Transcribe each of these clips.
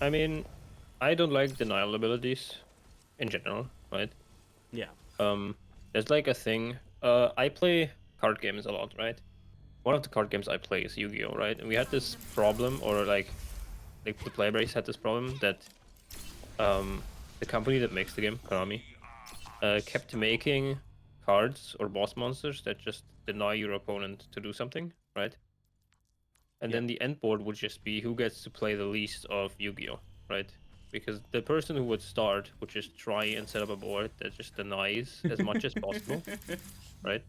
I mean, I don't like denial abilities in general, right? Yeah. There's like a thing. I play card games a lot, right? One of the card games I play is Yu-Gi-Oh, right? And we had this problem, or like the player base had this problem that the company that makes the game, Konami, kept making cards or boss monsters that just deny your opponent to do something, right? And Yeah. then the end board would just be who gets to play the least of Yu-Gi-Oh, right? Because the person who would start would just try and set up a board that just denies as much as possible, right?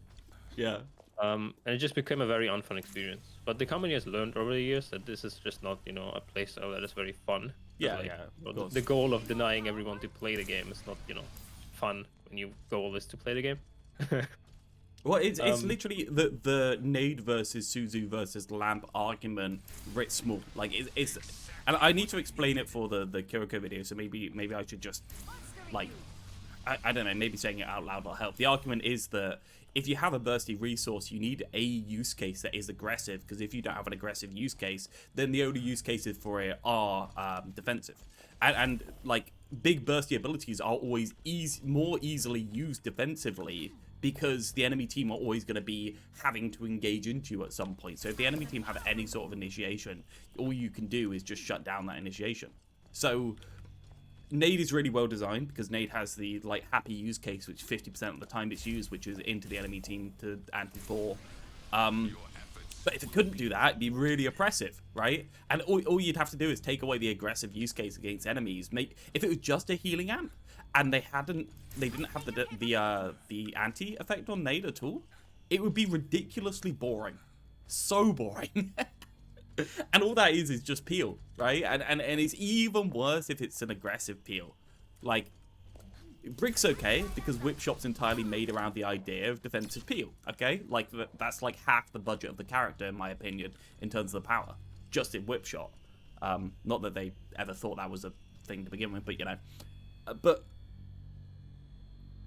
Yeah. And it just became a very unfun experience. But the company has learned over the years that this is just not, a playstyle that is very fun. Because Yeah. Yeah. Of the course. goal of denying everyone to play the game is not, fun when your goal is to play the game. Well, it's um, literally the Nade versus Suzu versus Lamp argument writ small. Like it's, and I need to explain it for the Kiriko video. So maybe I should just like I don't know, maybe saying it out loud will help. The argument is that if you have a bursty resource, you need a use case that is aggressive, because if you don't have an aggressive use case, then the only use cases for it are defensive. And like, big bursty abilities are always more easily used defensively, because the enemy team are always going to be having to engage into you at some point. So if the enemy team have any sort of initiation, all you can do is just shut down that initiation. So Nade is really well designed, because Nade has the like happy use case, which 50% of the time it's used, which is into the enemy team to anti-4. But if it couldn't do that, it'd be really oppressive, right? And all you'd have to do is take away the aggressive use case against enemies. If it was just a healing amp, and they didn't have the anti effect on Nade at all, it would be ridiculously boring, so boring. And all that is just peel, right? And it's even worse if it's an aggressive peel. Like, Brick's okay, because Whip Shop's entirely made around the idea of defensive peel, okay? Like, that's like half the budget of the character, in my opinion, in terms of the power, just in Whip Shop. Not that they ever thought that was a thing to begin with, but,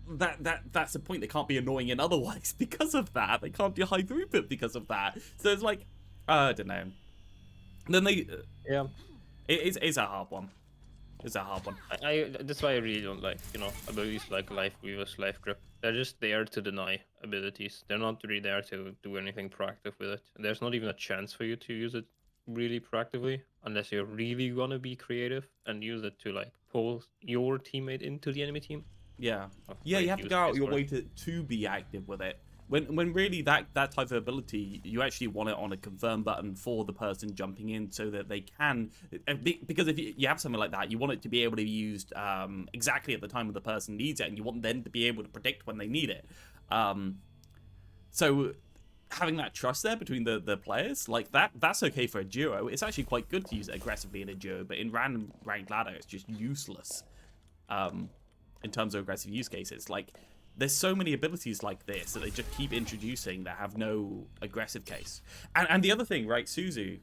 but that's the point. They can't be annoying in other ways because of that. They can't do high throughput because of that. So it's like, I don't know. Then yeah. It's a hard one. It's a hard one. That's why I really don't like, abilities like Lifeweaver's Life Grip. They're just there to deny abilities. They're not really there to do anything proactive with it. There's not even a chance for you to use it really proactively, unless you're really gonna be creative and use it to like pull your teammate into the enemy team. Yeah. Oh, Yeah, you great have to use go out case your for way it. to be active with it. When really that type of ability, you actually want it on a confirm button for the person jumping in, so that they can, because if you have something like that, you want it to be able to be used exactly at the time when the person needs it, and you want them to be able to predict when they need it. So having that trust there between the players, like that's okay for a duo. It's actually quite good to use it aggressively in a duo, but in random ranked ladder, it's just useless. In terms of aggressive use cases, like, there's so many abilities like this that they just keep introducing that have no aggressive case. And the other thing, right, Suzu,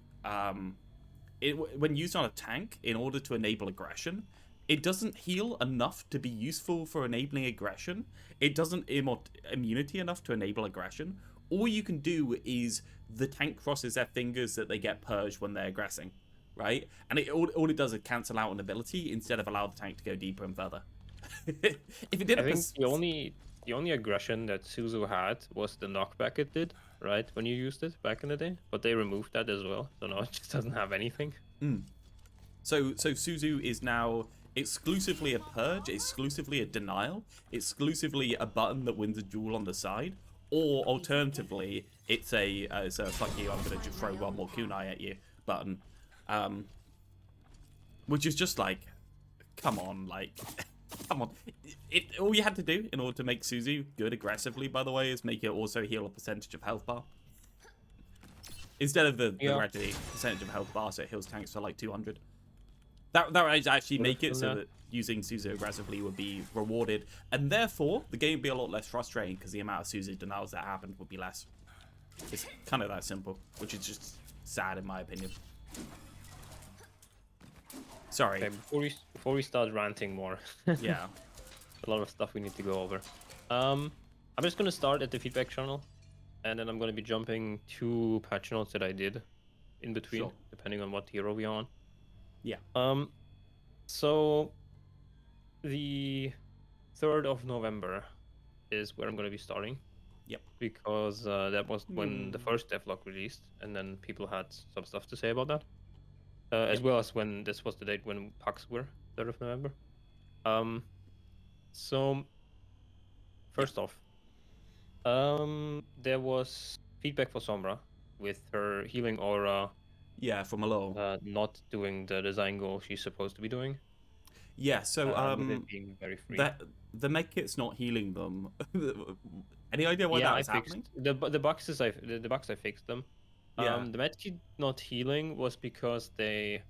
when used on a tank, in order to enable aggression, it doesn't heal enough to be useful for enabling aggression. It doesn't immunity enough to enable aggression. All you can do is the tank crosses their fingers that they get purged when they're aggressing, right? And all it does is cancel out an ability instead of allow the tank to go deeper and further. If it did I think the only aggression that Suzu had was the knockback it did, right, when you used it back in the day. But they removed that as well, so now it just doesn't have anything. So Suzu is now exclusively a purge, exclusively a denial, exclusively a button that wins a duel on the side, or alternatively, it's a fuck you, I'm gonna just throw one more kunai at you button, which is just like, come on, like. Come on. All you had to do in order to make Suzu good aggressively, by the way, is make it also heal a percentage of health bar. Instead of the gradually percentage of health bar, so it heals tanks for like 200. That would actually make it so that using Suzu aggressively would be rewarded, and therefore the game would be a lot less frustrating, because the amount of Suzu denials that happened would be less. It's kind of that simple, which is just sad in my opinion. Sorry. Okay, before we start ranting more. Yeah. A lot of stuff we need to go over. I'm just gonna start at the feedback channel, and then I'm gonna be jumping 2 patch notes that I did in between, depending on what hero we're on. Yeah. So the 3rd of November is where I'm going to be starting. Yep. Because that was when the Hmm. first devlog released, and then people had some stuff to say about that. As Yep. well as when this was the date when PAX were, 3rd of November. Um, so Yep. first off, there was feedback for Sombra with her healing aura Yeah, from a little. not doing the design goal she's supposed to be doing, Yeah, so with it being very free. that the medkit's not healing them. Any idea why Yeah, that I is happening? fixed the bugs. The bugs I fixed them. Yeah. The medkit not healing was because they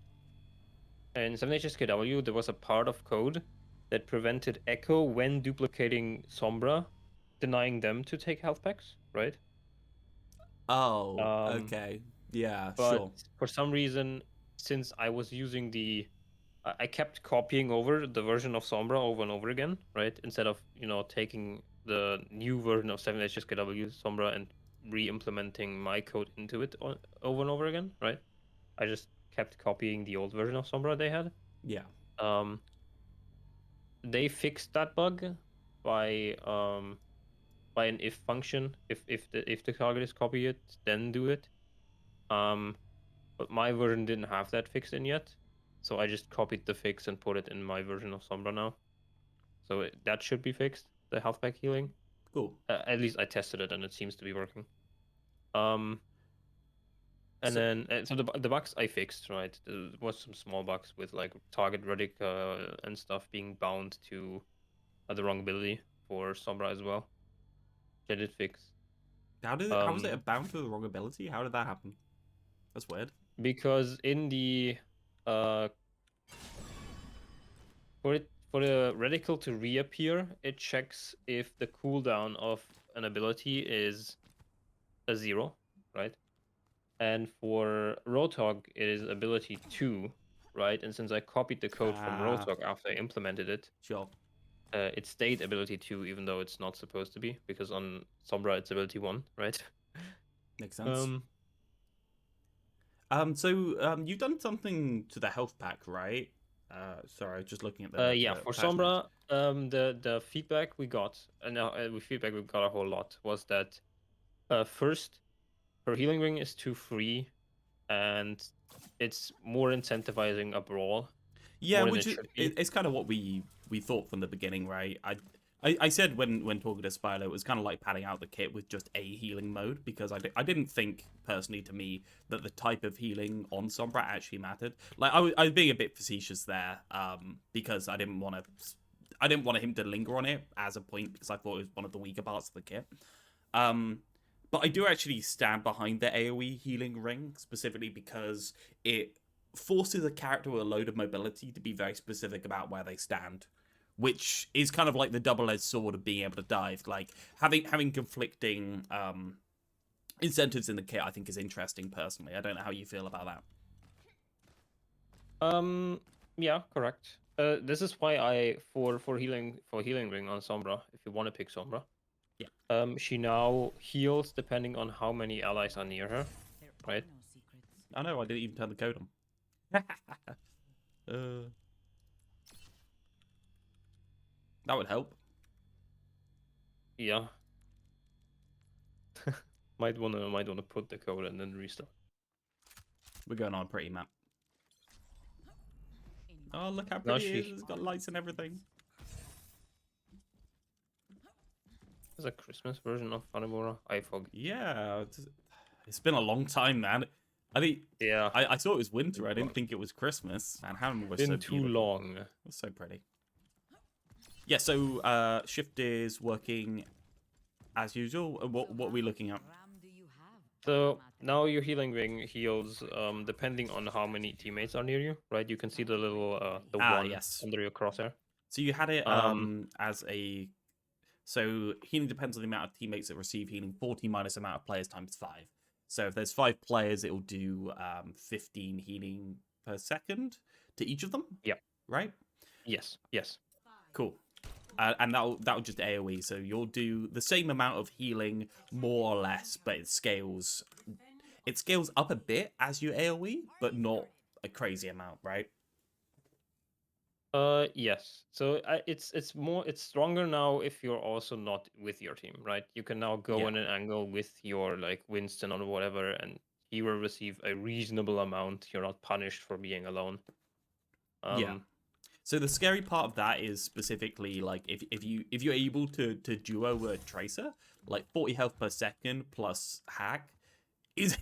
in 7HSKW there was a part of code that prevented Echo when duplicating Sombra, denying them to take health packs, right? Oh, Um, okay. Yeah, but sure. for some reason, since I was using I kept copying over the version of Sombra over and over again, right? Instead of, taking the new version of 7HSKW Sombra and re-implementing my code into it over and over again, right? I just kept copying the old version of Sombra they had. Yeah. Um, they fixed that bug by an if function. If the target is copy it, then do it. But my version didn't have that fixed in yet, so I just copied the fix and put it in my version of Sombra now. So that should be fixed. The health pack healing. Cool. At least I tested it and it seems to be working. Um, and So, then so the bugs I fixed, right? There was some small bugs with like target relic and stuff being bound to the wrong ability for Sombra as well. Which I did fix. how was Um, it bound to the wrong ability? How did that happen? That's weird. because in the uh for the radical to reappear, it checks if the cooldown of an ability is a 0, right? And for Roadhog, it is ability 2, right? And since I copied the code from Ah, Roadhog after I implemented it, sure. it stayed ability 2, even though it's not supposed to be, because on Sombra it's ability 1, right? Makes sense. Um, You've done something to the health pack, right? Sorry, just looking at yeah, the for patch notes. Sombra, the feedback we got, and with feedback we got a whole lot, was that first, her healing ring is too free, and it's more incentivizing a brawl Yeah, more than which it is should be. it's kind of what we thought from the beginning, right? I said when talking to Spilo, it was kind of like padding out the kit with just a healing mode because I didn't think personally to me that the type of healing on Sombra actually mattered. Like I was being a bit facetious there, because I didn't want him to linger on it as a point because I thought it was one of the weaker parts of the kit. Um, but I do actually stand behind the AoE healing ring specifically because it forces a character with a load of mobility to be very specific about where they stand, which is kind of like the double-edged sword of being able to dive. Like having conflicting incentives in the kit, I think is interesting personally. I don't know how you feel about that. Um, yeah, correct. This is why for healing ring on Sombra, if you want to pick Sombra, Yeah. she now heals depending on how many allies are near her, There are right? no secrets. I know. I didn't even turn the code on. That would help. Yeah, might wanna put the code and then restart. We're going on a pretty map. In Oh, look how Now pretty it is. she It's got lights and everything. has a Christmas version of Fanimura. I forget. Yeah, it's been a long time, man. I think Yeah, I thought it was winter. I didn't think it was Christmas. And Hammer was so been too beautiful. long. It was so pretty. Yeah, so Shift is working as usual. What are we looking at? Ram do you have? So now your healing ring heals depending on how many teammates are near you, right? You can see the little the Ah, one yes. under your crosshair. So you had it Um, as a so healing depends on the amount of teammates that receive healing. 40 minus amount of players times 5. So if there's 5 players, it will do 15 healing per second to each of them. yeah, Right? yes. Cool. And that'll just AoE. So you'll do the same amount of healing, more or less, but it scales. It scales up a bit as you AoE, but not a crazy amount, right? Yes. So it's stronger now if you're also not with your team, right? You can now go Yeah. in an angle with your like Winston or whatever, and he will receive a reasonable amount. You're not punished for being alone. Yeah. So the scary part of that is specifically like if you're able to duo a tracer, like 40 health per second plus hack is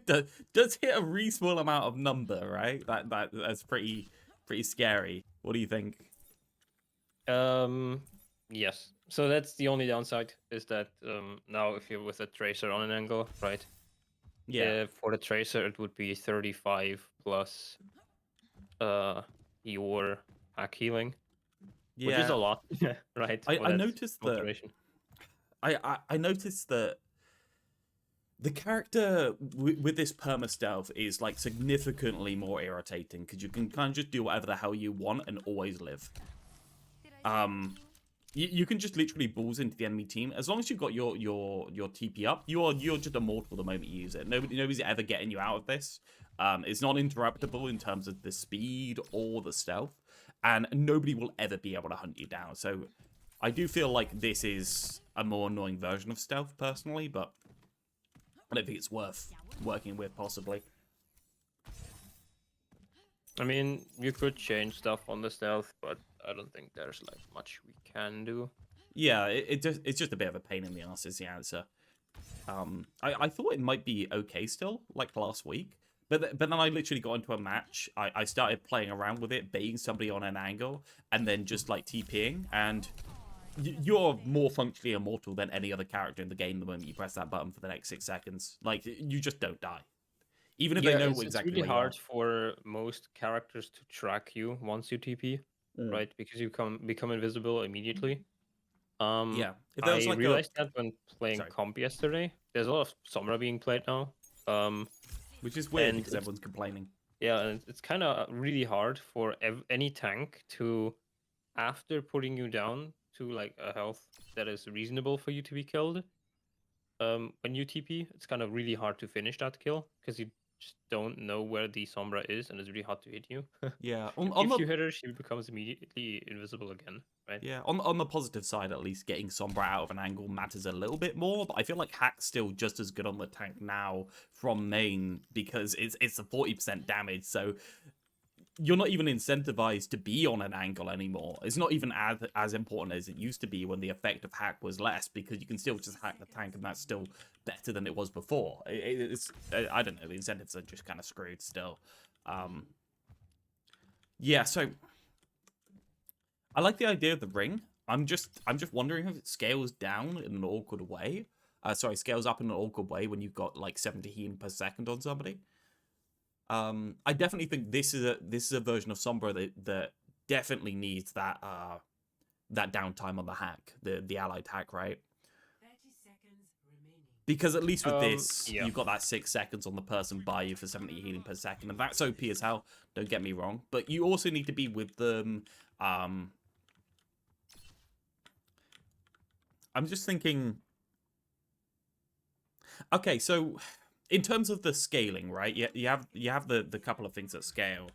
does hit a really small amount of number, right? That's pretty scary. What do you think? Yes. So that's the only downside is that now if you're with a tracer on an angle, right? Yeah. For the tracer it would be 35 plus uh your hack healing, which is a Yeah. lot, right? I, For I that noticed short that duration. I noticed that the character with this perma stealth is like significantly more irritating because you can kind of just do whatever the hell you want and always live. You can just literally balls into the enemy team as long as you've got your TP up. You're just immortal the moment you use it. Nobody's ever getting you out of this. It's not interruptible in terms of the speed or the stealth, and nobody will ever be able to hunt you down. So I do feel like this is a more annoying version of stealth personally, but I don't think it's worth working with possibly. I mean, you could change stuff on the stealth, but I don't think there's like much we can do. Yeah, it's just a bit of a pain in the ass is the answer. I thought it might be okay still, like last week. But then I literally got into a match. I started playing around with it, baiting somebody on an angle, and then just like TPing. And you're more functionally immortal than any other character in the game the moment you press that button for the next 6 seconds. Like, you just don't die. Even if they Yeah, know it's exactly really where you are. hard for most characters to track you once you TP, Mm. right? Because you become invisible immediately. Yeah. If there was I like a... realized that when playing Sorry. comp yesterday. There's a lot of Sombra being played now. Which is weird And because everyone's complaining. and it's kind of really hard for any tank to, after putting you down to like a health that is reasonable for you to be killed, when you TP, it's kind of really hard to finish that kill because you just don't know where the Sombra is, and it's really hard to hit you. Yeah. On If the you hit her, she becomes immediately invisible again, right? Yeah, on the positive side, at least getting Sombra out of an angle matters a little bit more. But I feel like Hack's still just as good on the tank now from main because it's a 40% damage. So you're not even incentivized to be on an angle anymore. It's not even as important as it used to be when the effect of Hack was less because you can still just hack the tank and that's still better than it was before. It's I don't know, the incentives are just kind of screwed still. Yeah, so I like the idea of the ring. I'm just wondering if it scales down in an awkward way. Sorry, scales up in an awkward way when you've got like 70 healing per second on somebody. I definitely think this is a version of Sombra that definitely needs that that downtime on the hack, the allied hack, right? Because at least with this, Yeah. you've got that 6 seconds on the person by you for 70 healing per second, and that's OP as hell. Don't get me wrong, but you also need to be with them. I'm just thinking. Okay, so in terms of the scaling, right? You have the couple of things that scale.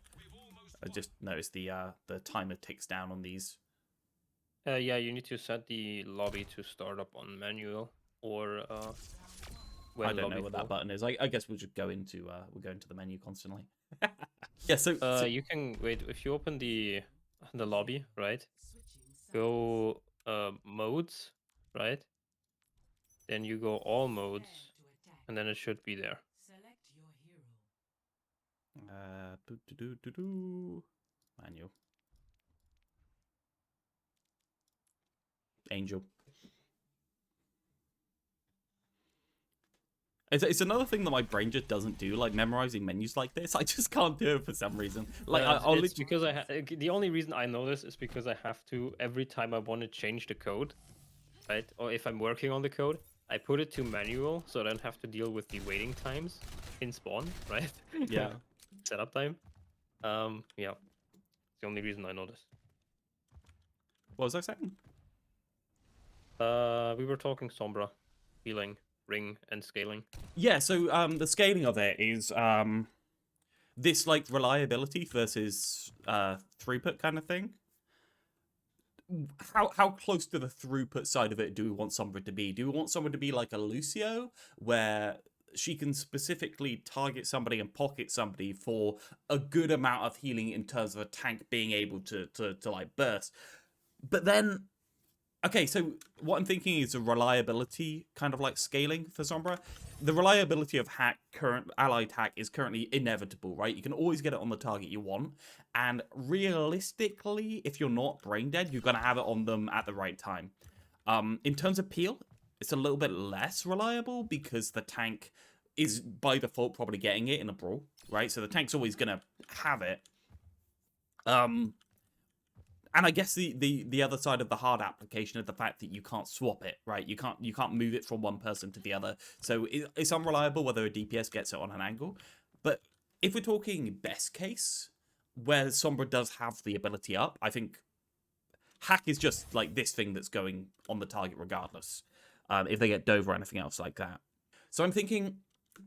I just noticed the timer ticks down on these. Yeah, you need to set the lobby to start up on manual or I when don't know lobby what that full. button is. I guess we'll just go into the menu constantly. Yeah. So You can wait if you open the lobby, right? Go modes, right? Then you go all modes, and then it should be there. Manual Angel. It's another thing that my brain just doesn't do, like memorizing menus like this. I just can't do it for some reason. Like I'll It's because the only reason I know this is because I have to every time I want to change the code, right? Or if I'm working on the code, I put it to manual so I don't have to deal with the waiting times in spawn, right? Yeah. Setup time. Yeah. It's the only reason I know this. What was I saying? We were talking Sombra, healing, ring, and scaling. Yeah, so the scaling of it is this like reliability versus throughput kind of thing. How close to the throughput side of it do we want Sombra to be? Do we want someone to be like a Lucio, where she can specifically target somebody and pocket somebody for a good amount of healing in terms of a tank being able to like burst? But then, okay, so what I'm thinking is a reliability kind of like scaling for Sombra. The reliability of current allied hack is currently inevitable, right? You can always get it on the target you want. And realistically, if you're not brain dead, you're going to have it on them at the right time. In terms of peel, it's a little bit less reliable because the tank is by default probably getting it in a brawl, right? So the tank's always going to have it. And I guess the other side of the hard application is the fact that you can't swap it, right? You can't move it from one person to the other. So it's unreliable whether a DPS gets it on an angle. But if we're talking best case, where Sombra does have the ability up, I think hack is just like this thing that's going on the target regardless. If they get dove or anything else like that. So I'm thinking,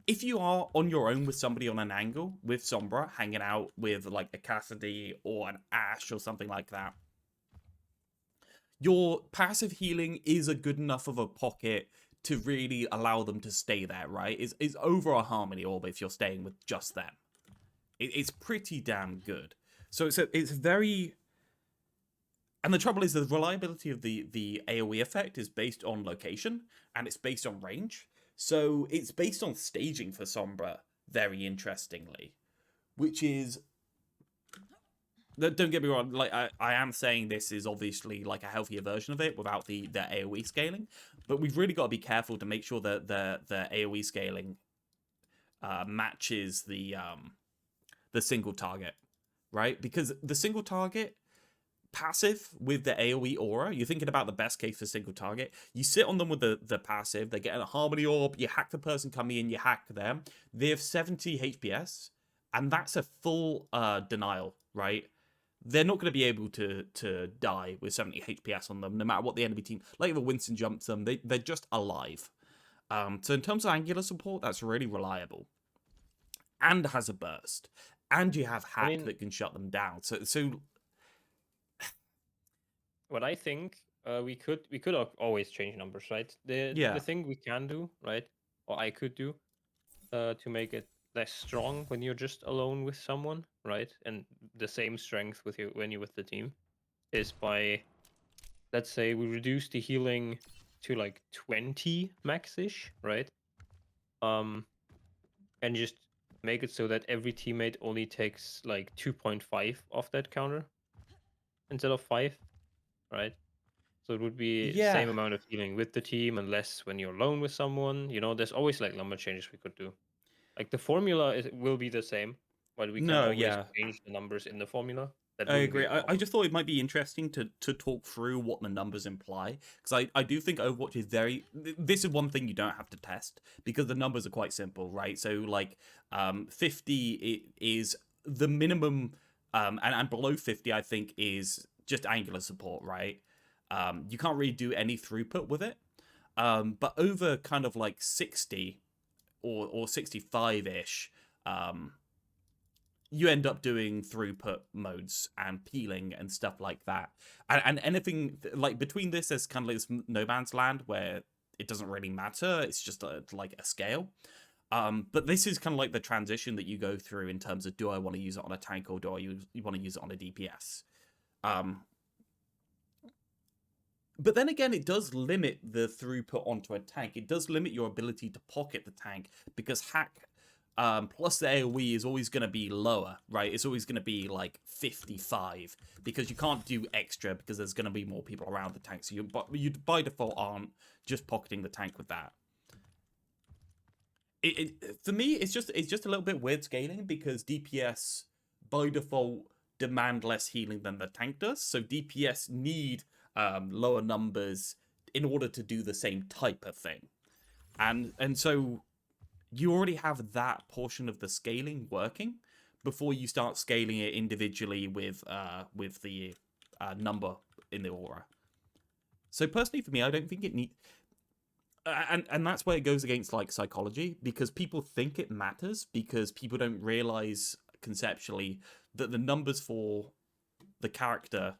if you are on your own with somebody on an angle with Sombra, hanging out with like a Cassidy or an Ashe or something like that, your passive healing is a good enough of a pocket to really allow them to stay there, right? It's over a Harmony Orb if you're staying with just them. It's pretty damn good. So it's very... And the trouble is the reliability of the AoE effect is based on location, and it's based on range. So it's based on staging for Sombra, very interestingly. Which is... Don't get me wrong, like I am saying this is obviously like a healthier version of it without the AoE scaling. But we've really got to be careful to make sure that the AoE scaling matches the single target, right? Because the single target passive with the AoE aura, you're thinking about the best case for single target. You sit on them with the passive, they get a Harmony Orb, you hack the person coming in, you hack them. They have 70 HPS, and that's a full denial, right? They're not going to be able to die with 70 HPS on them, no matter what the enemy team... Like if a Winston jumps them, they're just alive. So in terms of angular support, that's really reliable. And has a burst. And you have hack that can shut them down. So what I think we could always change numbers, right? The thing we can do, right, or I could do, to make it less strong when you're just alone with someone, right, and the same strength with you when you're with the team, is by, let's say, we reduce the healing to like 20 max-ish, right? And just make it so that every teammate only takes like 2.5 off that counter instead of 5, right? So it would be same amount of healing with the team and less when you're alone with someone. You know, there's always like number changes we could do. Like the formula will be the same, but we can always change the numbers in the formula. That I wouldn't be agree. a problem. I just thought it might be interesting to talk through what the numbers imply, because I do think Overwatch is very... This is one thing you don't have to test, because the numbers are quite simple, right? So like 50 is the minimum, and below 50 I think is just angular support, right? You can't really do any throughput with it, but over kind of like 60 or 65-ish, you end up doing throughput modes and peeling and stuff like that. And anything like between this, there's kind of like this no man's land where it doesn't really matter. It's just like a scale. But this is kind of like the transition that you go through in terms of, do I want to use it on a tank or do I want to use it on a DPS? But then again, it does limit the throughput onto a tank. It does limit your ability to pocket the tank, because hack plus the AoE is always going to be lower, right? It's always going to be like 55, because you can't do extra because there's going to be more people around the tank. So you by default aren't just pocketing the tank with that. For me, it's just a little bit weird scaling, because DPS by default demand less healing than the tank does. So DPS need lower numbers in order to do the same type of thing, and so you already have that portion of the scaling working before you start scaling it individually with the number in the aura. So personally, for me, I don't think it needs... And that's where it goes against like psychology, because people think it matters because people don't realize conceptually that the numbers for the character,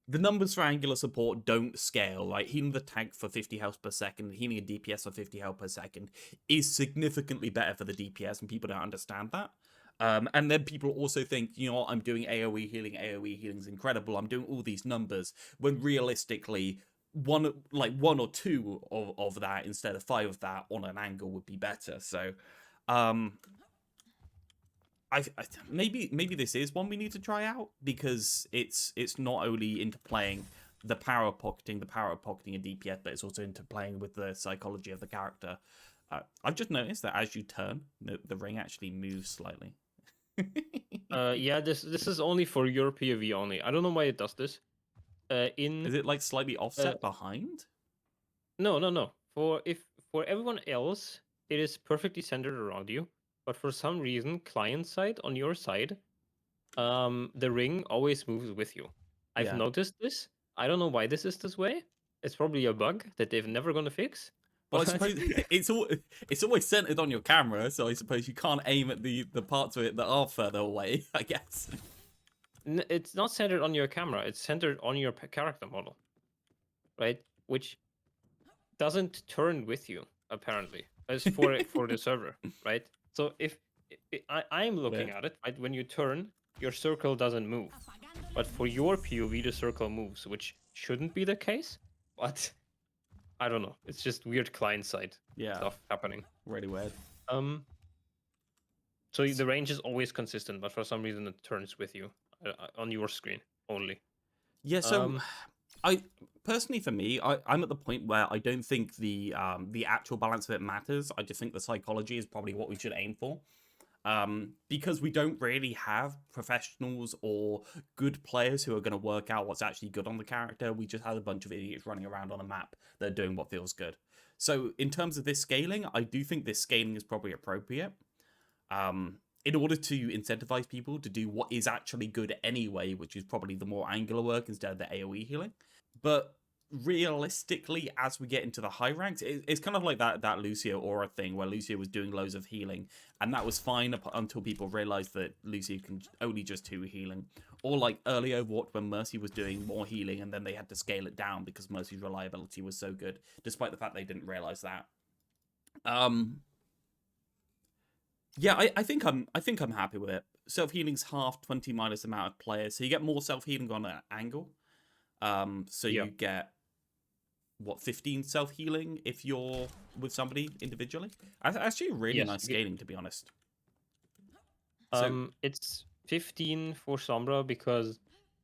the numbers for angular support don't scale. Like healing the tank for 50 health per second, healing a DPS for 50 health per second is significantly better for the DPS, and people don't understand that. And then people also think, you know what, I'm doing AoE healing. AoE healing's incredible. I'm doing all these numbers when realistically, one or two of that instead of 5 of that on an angle would be better. So, I maybe this is one we need to try out, because it's not only interplaying the power of pocketing a DPS, but it's also interplaying with the psychology of the character. I've just noticed that as you turn, the ring actually moves slightly. Yeah, this is only for your POV only. I don't know why it does this. Is it like slightly offset behind? No. For everyone else, it is perfectly centered around you. But for some reason, client side on your side, the ring always moves with you. I've noticed this. I don't know why this is this way. It's probably a bug that they're never gonna fix. Well, I suppose it's always centered on your camera, so I suppose you can't aim at the parts of it that are further away, I guess. It's not centered on your camera. It's centered on your character model, right? Which doesn't turn with you, apparently, as for the server, right? So if I'm looking at it, right, when you turn, your circle doesn't move, but for your POV, the circle moves, which shouldn't be the case, but I don't know. It's just weird client side stuff happening. Really weird. So the range is always consistent, but for some reason it turns with you on your screen only. Yeah. So, I personally, for me, I'm at the point where I don't think the actual balance of it matters. I just think the psychology is probably what we should aim for. Because we don't really have professionals or good players who are going to work out what's actually good on the character. We just have a bunch of idiots running around on a map that are doing what feels good. So in terms of this scaling, I do think this scaling is probably appropriate. In order to incentivize people to do what is actually good anyway, which is probably the more angular work instead of the AoE healing. But realistically, as we get into the high ranks, it's kind of like that Lucio aura thing where Lucio was doing loads of healing, and that was fine until people realized that Lucio can only just do healing. Or like early Overwatch when Mercy was doing more healing, and then they had to scale it down because Mercy's reliability was so good, despite the fact they didn't realize that. Yeah, I think I'm happy with it. Self healing's half 20 minus the amount of players, so you get more self healing on an angle. So you get 15 self healing if you're with somebody individually. Actually, really nice scaling, to be honest. It's 15 for Sombra because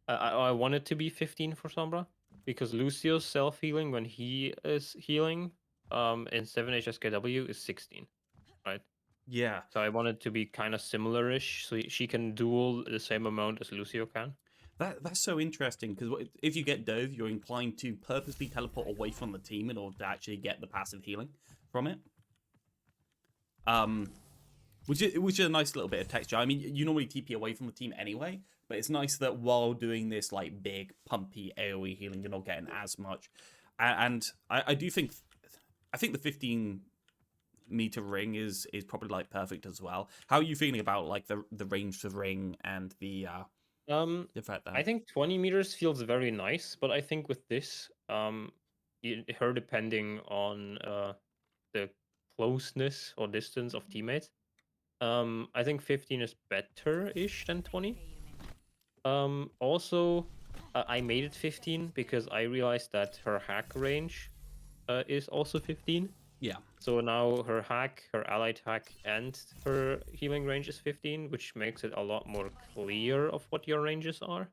I want it to be 15 for Sombra because Lucio's self healing when he is healing in 7HSKW is 16, right? Yeah. So I want it to be kind of similar-ish, so she can duel the same amount as Lucio can. That's so interesting, because if you get Dove, you're inclined to purposely teleport away from the team in order to actually get the passive healing from it. Which is a nice little bit of texture. I mean, you normally TP away from the team anyway, but it's nice that while doing this like big, pumpy AoE healing, you're not getting as much. And I do think, I think the 15-meter ring is probably like perfect as well. How are you feeling about like the range of the ring and the effect there? I think 20 meters feels very nice, but I think with this, her depending on the closeness or distance of teammates, I think 15 is better-ish than 20. Also, I made it 15 because I realized that her hack range is also 15. Yeah. So now her hack, her allied hack, and her healing range is 15, which makes it a lot more clear of what your ranges are.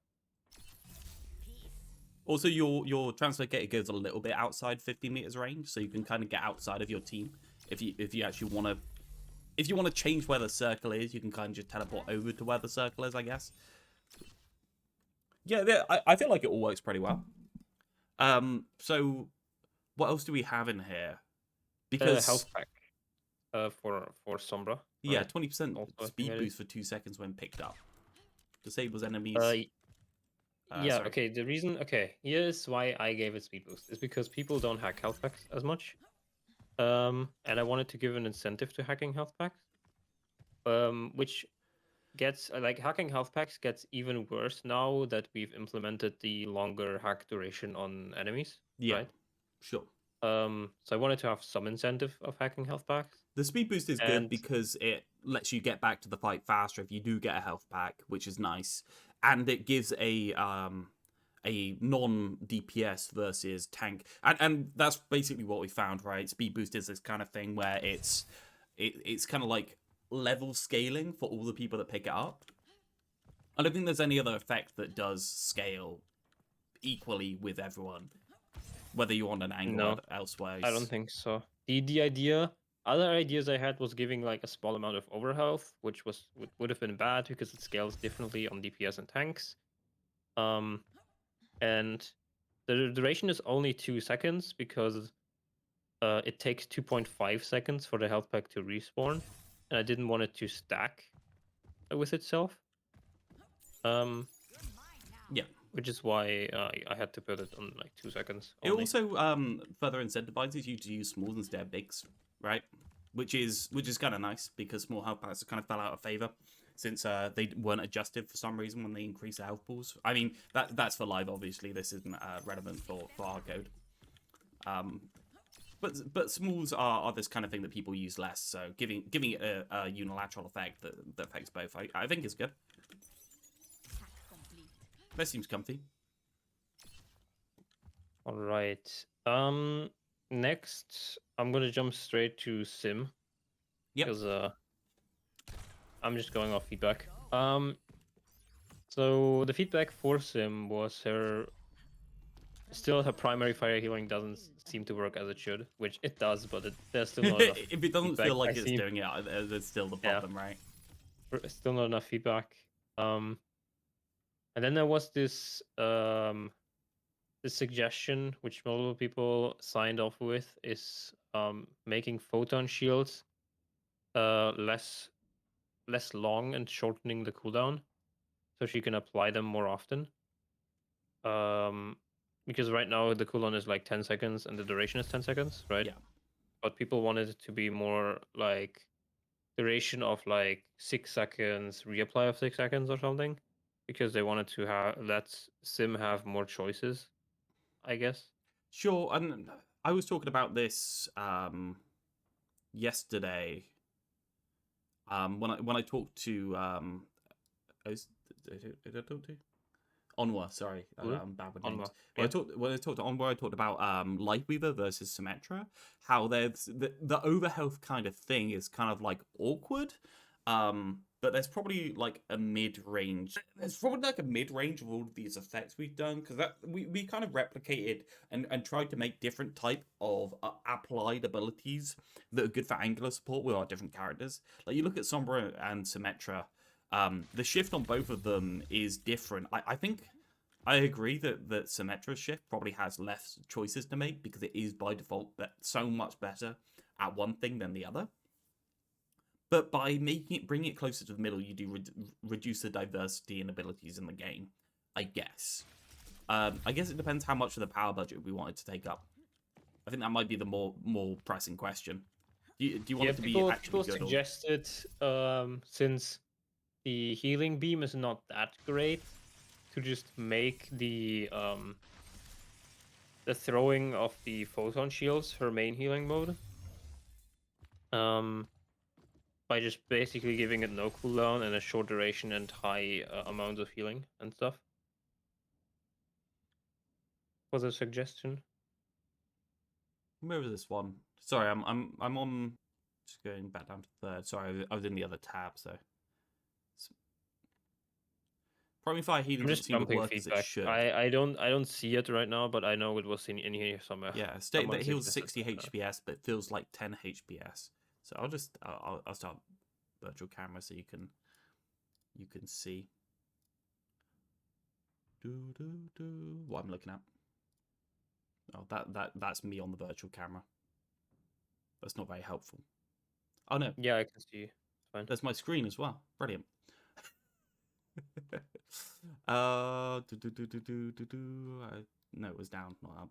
Also, your transfer gator goes a little bit outside 15 meters range, so you can kind of get outside of your team if you actually want to. If you want to change where the circle is, you can kind of just teleport over to where the circle is, I guess. Yeah, I feel like it all works pretty well. So what else do we have in here? Because health pack for Sombra. Yeah, 20% speed boost for 2 seconds when picked up. Disables enemies. Yeah, sorry. Okay, the reason, here's why I gave it speed boost, is because people don't hack health packs as much. And I wanted to give an incentive to hacking health packs. which gets like hacking health packs gets even worse now that we've implemented the longer hack duration on enemies, Yeah, right? sure. So I wanted to have some incentive of hacking health packs. The speed boost is good And because it lets you get back to the fight faster if you do get a health pack, which is nice, and it gives a non DPS versus tank, and that's basically what we found, right? Speed boost is this kind of thing where it's kind of like level scaling for all the people that pick it up. I don't think there's any other effect that does scale equally with everyone, whether you want an angle or no, elsewhere. I don't think so. The other ideas I had was giving like a small amount of overhealth, which would have been bad because it scales differently on DPS and tanks. And the duration is only 2 seconds because it takes 2.5 seconds for the health pack to respawn, and I didn't want it to stack with itself. Yeah. Which is why I had to put it on like 2 seconds It only. also further incentivizes you to use smalls instead of bigs, right? Which is kind of nice because small health packs kind of fell out of favor since they weren't adjusted for some reason when they increased the health pools. I mean that's for live, obviously. This isn't relevant for our code. But smalls are this kind of thing that people use less. So giving it a unilateral effect that affects both, I think is good. That seems comfy. All right. Next, I'm gonna jump straight to Sim Yep. because I'm just going off feedback. So the feedback for Sim was her primary fire healing doesn't seem to work as it should, which it does, but there's still not enough If it doesn't feedback. feel like I it's see. doing it, that's still the problem, right? Still not enough feedback. And then there was this suggestion which multiple people signed off with is making photon shields less long and shortening the cooldown so she can apply them more often. Because right now the cooldown is like 10 seconds and the duration is 10 seconds, right? Yeah. But people wanted it to be more like duration of like 6 seconds, reapply of 6 seconds or something, because they wanted to let Sim have more choices, I guess. Sure, and I was talking about this yesterday. When I talked to did I talk to Onwa? Sorry, Cool. I'm bad with names. Onma. Yeah. When I talked to Onwa, I talked about Lifeweaver versus Symmetra. How there's the overhealth kind of thing is kind of like awkward. But there's probably like a mid-range. There's probably like a mid-range of all of these effects we've done because that we kind of replicated and tried to make different type of applied abilities that are good for angular support with our different characters. Like you look at Sombra and Symmetra, the shift on both of them is different. I think I agree that Symmetra's shift probably has less choices to make because it is by default so much better at one thing than the other. But by bringing it closer to the middle, you do reduce the diversity and abilities in the game, I guess. I guess it depends how much of the power budget we wanted to take up. I think that might be the more pressing question. Do you want it to be actually people good? suggested since the healing beam is not that great, to just make the throwing of the photon shields her main healing mode. By just basically giving it no cooldown and a short duration and high amounts of healing and stuff. Was a suggestion. Where was this one? Sorry, I'm on. Just going back down to third. Sorry, I was in the other tab. So primary fire healing I'm doesn't just seem to dumping work as it feedback. should. I don't see it right now, but I know it was in here somewhere. Yeah, state Someone that heals suggested 60 HPS, but feels like 10 HPS. So I'll start virtual camera so you can see what I'm looking at. Oh, that's me on the virtual camera. That's not very helpful. Oh no. Yeah, I can see. It's fine. There's my screen as well. Brilliant. No, it was down, not up.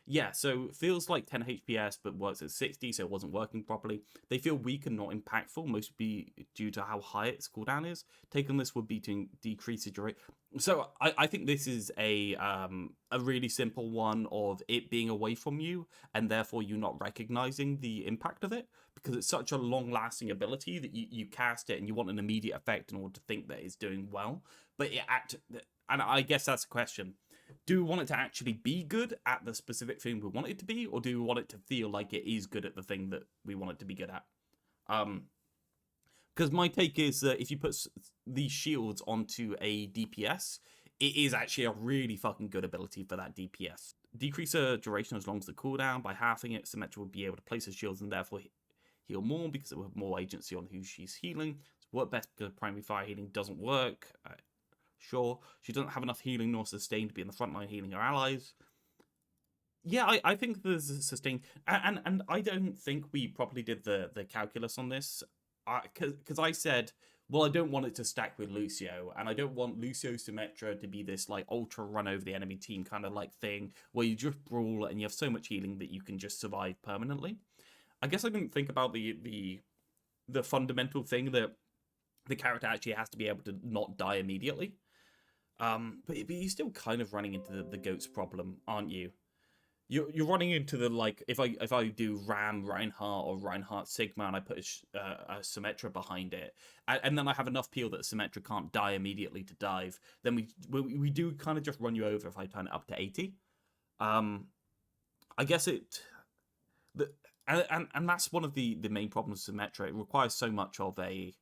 Yeah, so it feels like 10 HPS but works at 60, so it wasn't working properly. They feel weak and not impactful, mostly due to how high its cooldown is. Taking this would be to decrease the duration. So I think this is a really simple one of it being away from you and therefore you not recognizing the impact of it, because it's such a long-lasting ability that you cast it and you want an immediate effect in order to think that it's doing well. But and I guess that's the question. Do we want it to actually be good at the specific thing we want it to be, or do we want it to feel like it is good at the thing that we want it to be good at? Because my take is that if you put these shields onto a DPS, it is actually a really fucking good ability for that DPS. Decrease the duration as long as the cooldown. By halving it, Symmetra would be able to place her shields and therefore heal more because it will have more agency on who she's healing. It's work best because primary fire healing doesn't work. Sure, she doesn't have enough healing nor sustain to be in the front line healing her allies. Yeah, I think there's a sustain, and I don't think we properly did the calculus on this, because I said, well, I don't want it to stack with Lucio, and I don't want Lucio Symmetra to be this like ultra run over the enemy team kind of like thing where you just brawl and you have so much healing that you can just survive permanently. I guess I didn't think about the fundamental thing that the character actually has to be able to not die immediately. But you're still kind of running into the goats problem, aren't you? You're running into the, like, if I do Ram Reinhardt or Reinhardt Sigma and I put a Symmetra behind it, and then I have enough peel that Symmetra can't die immediately to dive, then we do kind of just run you over if I turn it up to 80. I guess and that's one of the main problems with Symmetra. It requires so much of a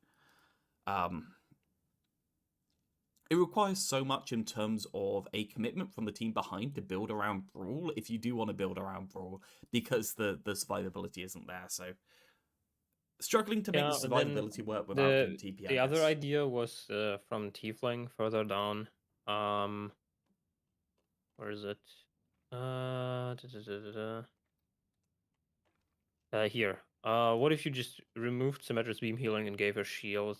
it requires so much in terms of a commitment from the team behind to build around Brawl, if you do want to build around Brawl, because the survivability isn't there. So struggling to make the survivability work without good TP, the other idea was from Tiefling further down. Where is it? Here. What if you just removed Symmetra's beam healing and gave her shield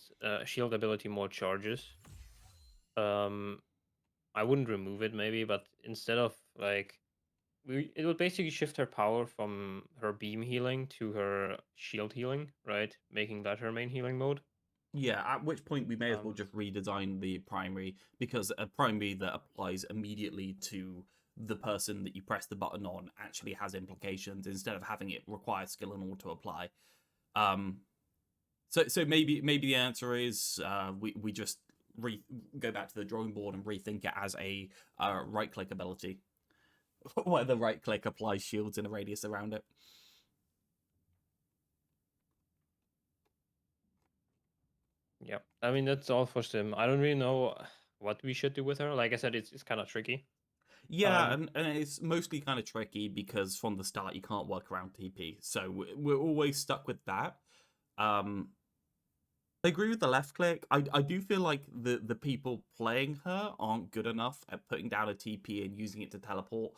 ability more charges? I wouldn't remove it maybe, but instead of like, it would basically shift her power from her beam healing to her shield healing, right? Making that her main healing mode. Yeah, at which point we may as well just redesign the primary, because a primary that applies immediately to the person that you press the button on actually has implications instead of having it require skill in order to apply. So maybe the answer is we just go back to the drawing board and rethink it as a right click ability, where the right click applies shields in a radius around it. Yeah, I mean that's all for Sim. I don't really know what we should do with her. Like I said, it's kind of tricky. Yeah, and it's mostly kind of tricky because from the start you can't work around TP, so we're always stuck with that. I agree with the left click. I do feel like the people playing her aren't good enough at putting down a TP and using it to teleport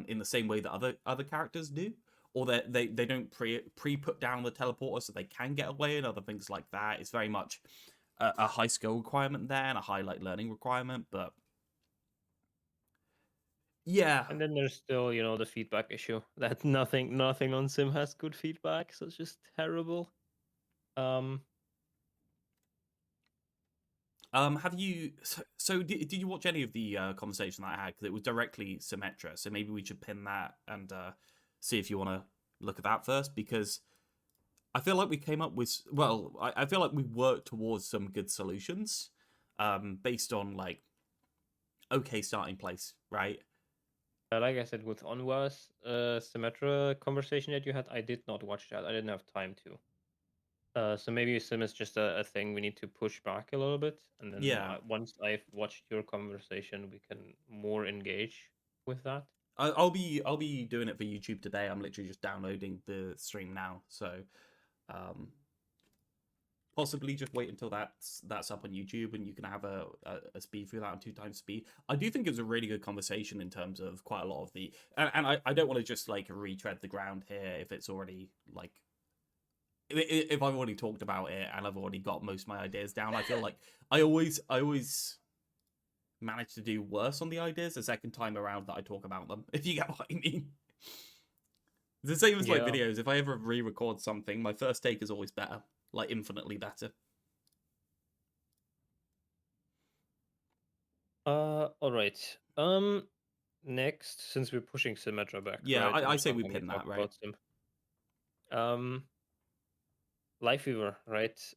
in the same way that other characters do, or they don't pre put down the teleporter so they can get away and other things like that. It's very much a high skill requirement there and a high learning requirement, but yeah. And then there's still, the feedback issue that nothing on Sim has good feedback, so it's just terrible. Have you? So did you watch any of the conversation that I had? Because it was directly Symmetra, so maybe we should pin that and see if you want to look at that first. Because I feel like we came up with, well, I feel like we worked towards some good solutions, based on like okay starting place, right? Like I said, with Onwa's Symmetra conversation that you had, I did not watch that. I didn't have time to. So maybe Sim is just a thing we need to push back a little bit, and then Yeah. once I've watched your conversation, we can more engage with that. I'll be doing it for YouTube today. I'm literally just downloading the stream now, so possibly just wait until that's up on YouTube and you can have a speed through that on 2x speed. I do think it was a really good conversation in terms of quite a lot of the, and I don't want to just like retread the ground here if it's already like, if I've already talked about it and I've already got most of my ideas down. I feel like I always manage to do worse on the ideas the second time around that I talk about them, if you get what I mean. It's the same as like Yeah. videos. If I ever re-record something, my first take is always better, like infinitely better. All right. Next, since we're pushing Symmetra back, Yeah, right? I Every say time we we pin talk that, right? about Sim. Lifeweaver, right?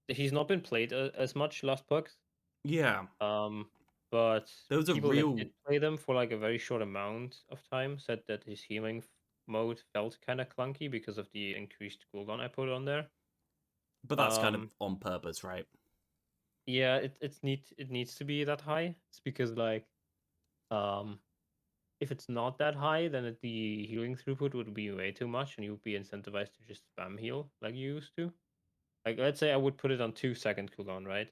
He's not been played as much last pucks. Yeah, But there was a people that real... did play them for like a very short amount of time said that his healing mode felt kind of clunky because of the increased cooldown I put on there. But that's kind of Um, on purpose, right? yeah, it needs to be that high. It's because like um if it's not that high, then the healing throughput would be way too much, and you would be incentivized to just spam heal like you used to. Like let's say I would put it on 2 second cooldown, right?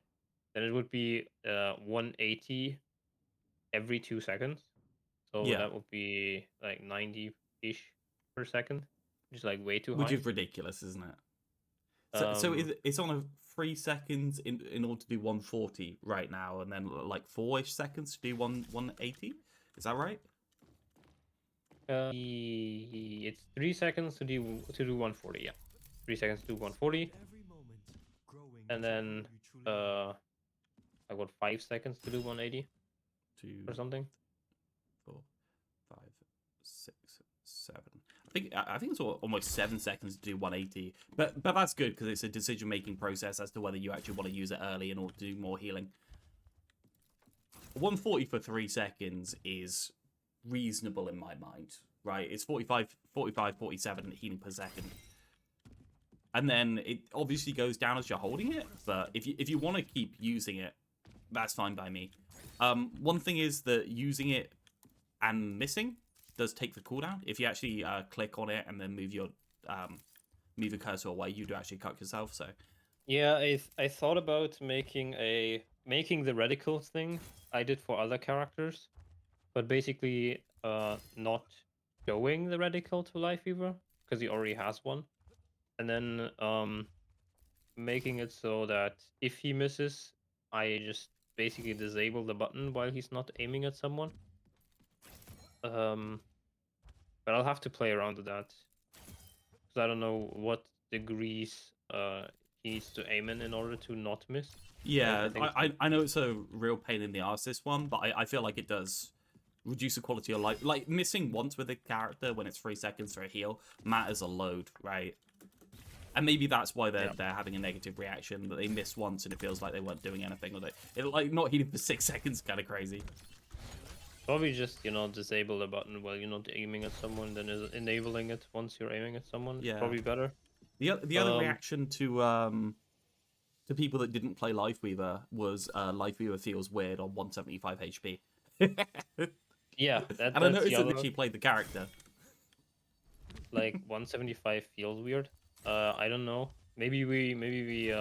Then it would be 180 every 2 seconds. So Yeah, that would be like 90-ish per second, which is like way too which high. is ridiculous, isn't it? So Um, it's on a 3 seconds in order to do 140 right now, and then like 4-ish seconds to do 180. Is that right? it's 3 seconds to do 140. Yeah, 3 seconds to do 140, and then I got 5 seconds to do 180 or 2, something. 4, 5, 6, 7. I think it's almost 7 seconds to do 180. But that's good because it's a decision making process as to whether you actually want to use it early in order to do more healing. 140 for 3 seconds is reasonable in my mind, right? It's 45, 47 healing per second. And then it obviously goes down as you're holding it, but if you want to keep using it, that's fine by me. One thing is that using it and missing does take the cooldown. If you actually click on it and then move your cursor away, you do actually cut yourself. So Yeah, I thought about making the radical thing I did for other characters, but basically not showing the radical to Lifeweaver because he already has one, and then making it so that if he misses, I just basically disable the button while he's not aiming at someone. Um, but I'll have to play around with that because I don't know what degrees he needs to aim in order to not miss. I yeah, think it's like I know it's a real pain in the ass, this one, but I feel like it does reduce the quality of life. Like missing once with a character when it's 3 seconds for a heal matters a load, right? And maybe that's why they're having a negative reaction, that they missed once and it feels like they weren't doing anything with it. Like not healing for 6 seconds, kind of crazy. probably just disable the button while you're not aiming at someone, then is enabling it once you're aiming at someone. It's Yeah. probably better. The other reaction to people that didn't play Lifeweaver was Lifeweaver feels weird on 175 HP. Yeah, And I that's the noticed other that she played the character. like 175 feels weird. I don't know. Maybe we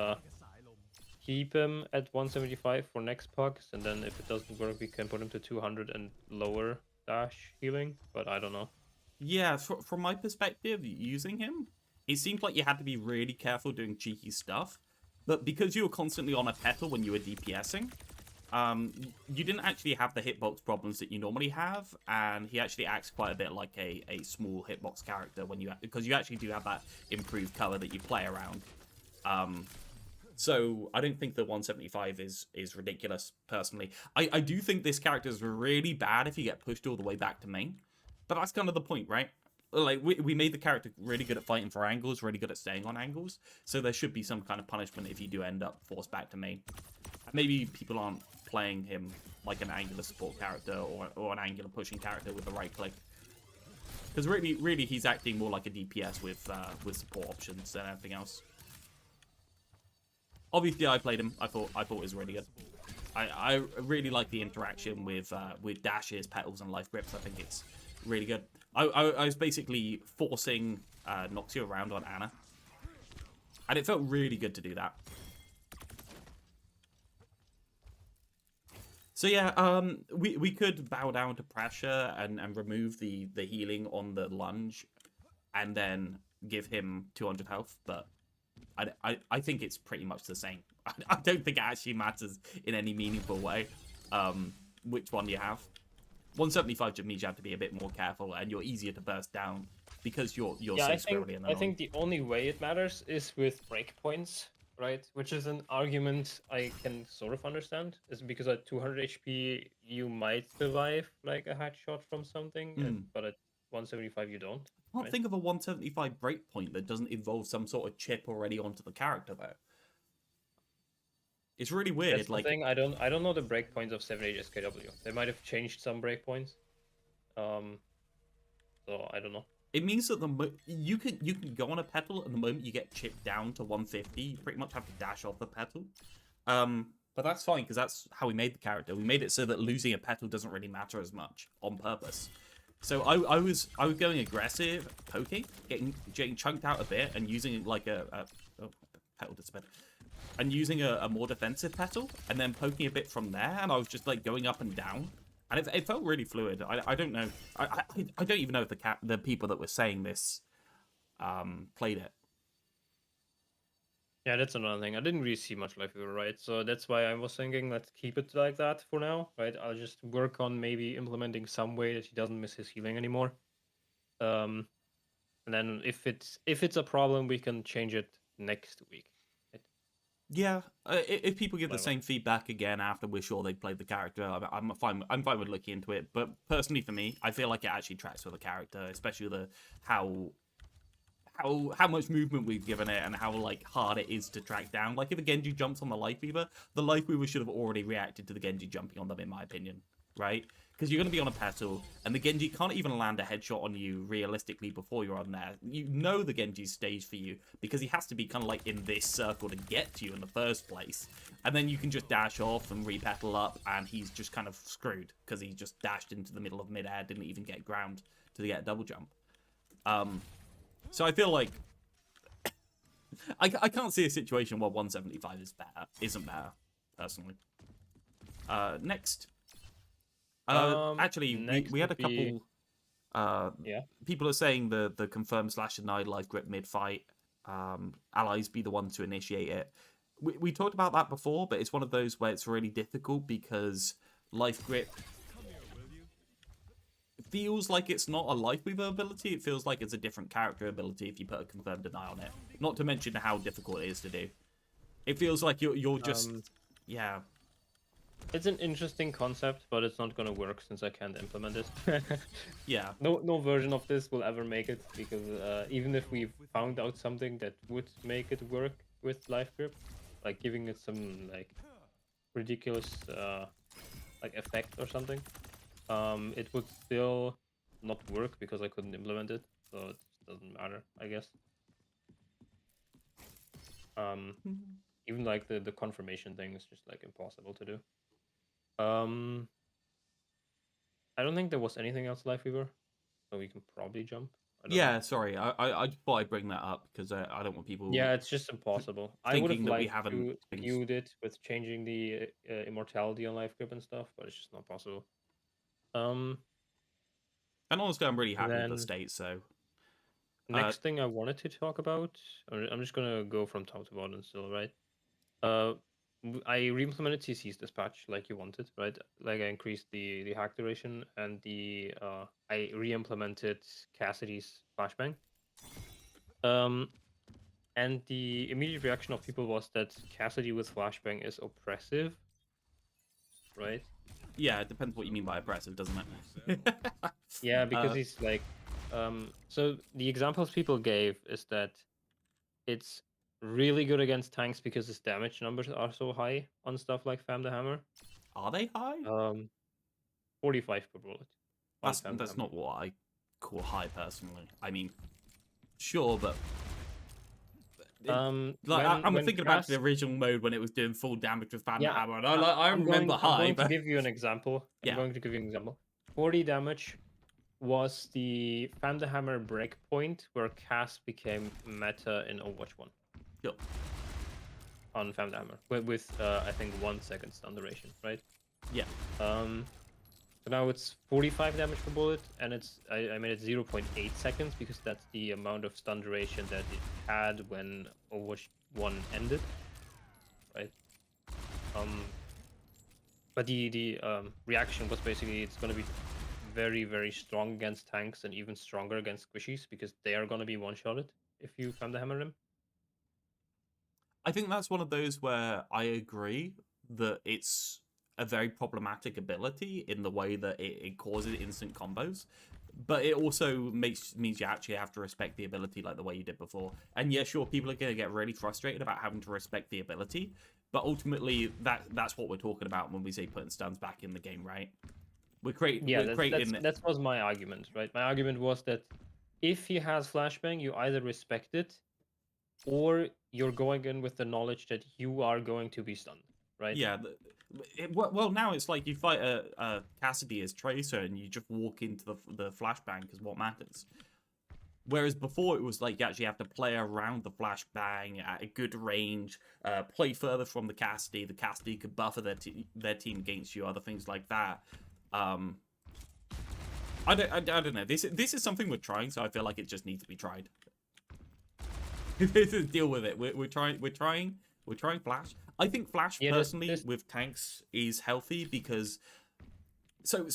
keep him at 175 for next pucks, and then if it doesn't work, we can put him to 200 and lower dash healing. But I don't know. Yeah, from my perspective, using him, it seemed like you had to be really careful doing cheeky stuff. But because you were constantly on a petal when you were DPSing, you didn't actually have the hitbox problems that you normally have, and he actually acts quite a bit like a small hitbox character because you actually do have that improved cover that you play around. So I don't think the 175 is ridiculous, personally. I do think this character is really bad if you get pushed all the way back to main. But that's kind of the point, right? Like, we made the character really good at fighting for angles, really good at staying on angles. So there should be some kind of punishment if you do end up forced back to main. Maybe people aren't playing him like an angular support character or an angular pushing character with the right click. Because really, he's acting more like a DPS with support options than anything else. Obviously, I played him. I thought it was really good. I really like the interaction with dashes, petals, and life grips. I think it's really good. I was basically forcing Noxio around on Anna, and it felt really good to do that. So yeah, we could bow down to pressure and remove the healing on the lunge, and then give him 200 health, but I think it's pretty much the same. I don't think it actually matters in any meaningful way which one you have. 175 just means you have to be a bit more careful, and you're easier to burst down because you're Yeah, so squirrely and I annoying. think the only way it matters is with breakpoints, right? Which is an argument I can sort of understand. Is because at 200 HP you might survive like a headshot from something, but at 175 you don't. I can't Right? think of a 175 breakpoint that doesn't involve some sort of chip already onto the character though. It's really weird. That's the Like, thing. I don't know the breakpoints of 78 SKW. They might have changed some breakpoints. So I don't know. it means that you can go on a petal, and the moment you get chipped down to 150, you pretty much have to dash off the petal. But that's fine because that's how we made the character. We made it so that losing a petal doesn't really matter as much on purpose. So I was going aggressive, poking, getting chunked out a bit, and using like petal disappeared, and using a more defensive petal, and then poking a bit from there, and I was just like going up and down. And it felt really fluid. I don't know. I don't even know if the people that were saying this played it. Yeah, that's another thing. I didn't really see much Lifeweaver, right? So that's why I was thinking, let's keep it like that for now, right? I'll just work on maybe implementing some way that he doesn't miss his healing anymore. And then if it's a problem, we can change it next week. Right? Yeah, if people give the Whatever. same feedback again after we're sure they've played the character, I'm fine. I'm fine with looking into it. But personally, for me, I feel like it actually tracks with the character, especially the how much movement we've given it and how like hard it is to track down. Like if a Genji jumps on the Lifeweaver should have already reacted to the Genji jumping on them, in my opinion, right? Because you're going to be on a petal, and the Genji can't even land a headshot on you realistically before you're on there. You know the Genji's staged for you because he has to be kind of like in this circle to get to you in the first place, and then you can just dash off and repetal up, and he's just kind of screwed because he just dashed into the middle of midair, didn't even get ground to get a double jump. So I feel like I can't see a situation where 175 isn't better, personally. Next. Actually, next we had a would be- couple. Yeah. People are saying the confirmed /denied life grip mid fight. Allies be the ones to initiate it. We talked about that before, but it's one of those where it's really difficult because life grip feels like it's not a Lifeweaver ability. It feels like it's a different character ability if you put a confirmed deny on it. Not to mention how difficult it is to do. It feels like you're just yeah. It's an interesting concept, but it's not gonna work since I can't implement it. Yeah. No version of this will ever make it because even if we found out something that would make it work with life grip, like giving it some like ridiculous like effect or something, it would still not work because I couldn't implement it, so it doesn't matter, I guess. Even like the confirmation thing is just like impossible to do. I don't think there was anything else Lifeweaver, so we can probably jump. I don't know. Sorry. I thought I'd bring that up because I don't want people. Yeah, it's just impossible. I would have Thinking that we liked haven't to use it with changing the immortality on life grip and stuff, but it's just not possible. And honestly, I'm really happy with the Then state. So next thing I wanted to talk about, I'm just gonna go from top to bottom still, right? I re-implemented CC's dispatch like you wanted, right? Like I increased the hack duration and I re-implemented Cassidy's flashbang. And the immediate reaction of people was that Cassidy with flashbang is oppressive, right? yeah, it depends what you mean by oppressive, doesn't it? Yeah, because he's like, so the examples people gave is that it's really good against tanks because his damage numbers are so high on stuff like Fam the Hammer. Are they high? 45 per bullet. That's not what I call high personally. I mean, sure, but I'm thinking about the original mode when it was doing full damage with Fan Hammer, and I remember high. I'm going to give you an example. Yeah. I'm going to give you an example. 40 damage was the Fan the Hammer breakpoint where Cass became meta in Overwatch 1. Yep. On Fan the Hammer with I think 1 second stun duration, right? Yeah. So now it's 45 damage per bullet, and I made it 0.8 seconds because that's the amount of stun duration that it had when Overwatch 1 ended. right? But the reaction was basically it's gonna be very, very strong against tanks and even stronger against squishies because they are gonna be one-shotted if you Fam the Hammer them. I think that's one of those where I agree that it's a very problematic ability in the way that it causes instant combos, but it also means you actually have to respect the ability like the way you did before. And yeah, sure, people are going to get really frustrated about having to respect the ability, but ultimately that's what we're talking about when we say putting stuns back in the game, right? We're creating. That was my argument, right? My argument was that if he has flashbang, you either respect it or you're going in with the knowledge that you are going to be stunned, right? Yeah, well, now it's like you fight a Cassidy as Tracer and you just walk into the flashbang because what matters. Whereas before it was like you actually have to play around the flashbang at a good range, play further from the Cassidy. The Cassidy could buffer their team against you, other things like that. I don't know. This is something we're trying, so I feel like it just needs to be tried. Deal with it. We're trying Flash. I think Flash personally with tanks is healthy because so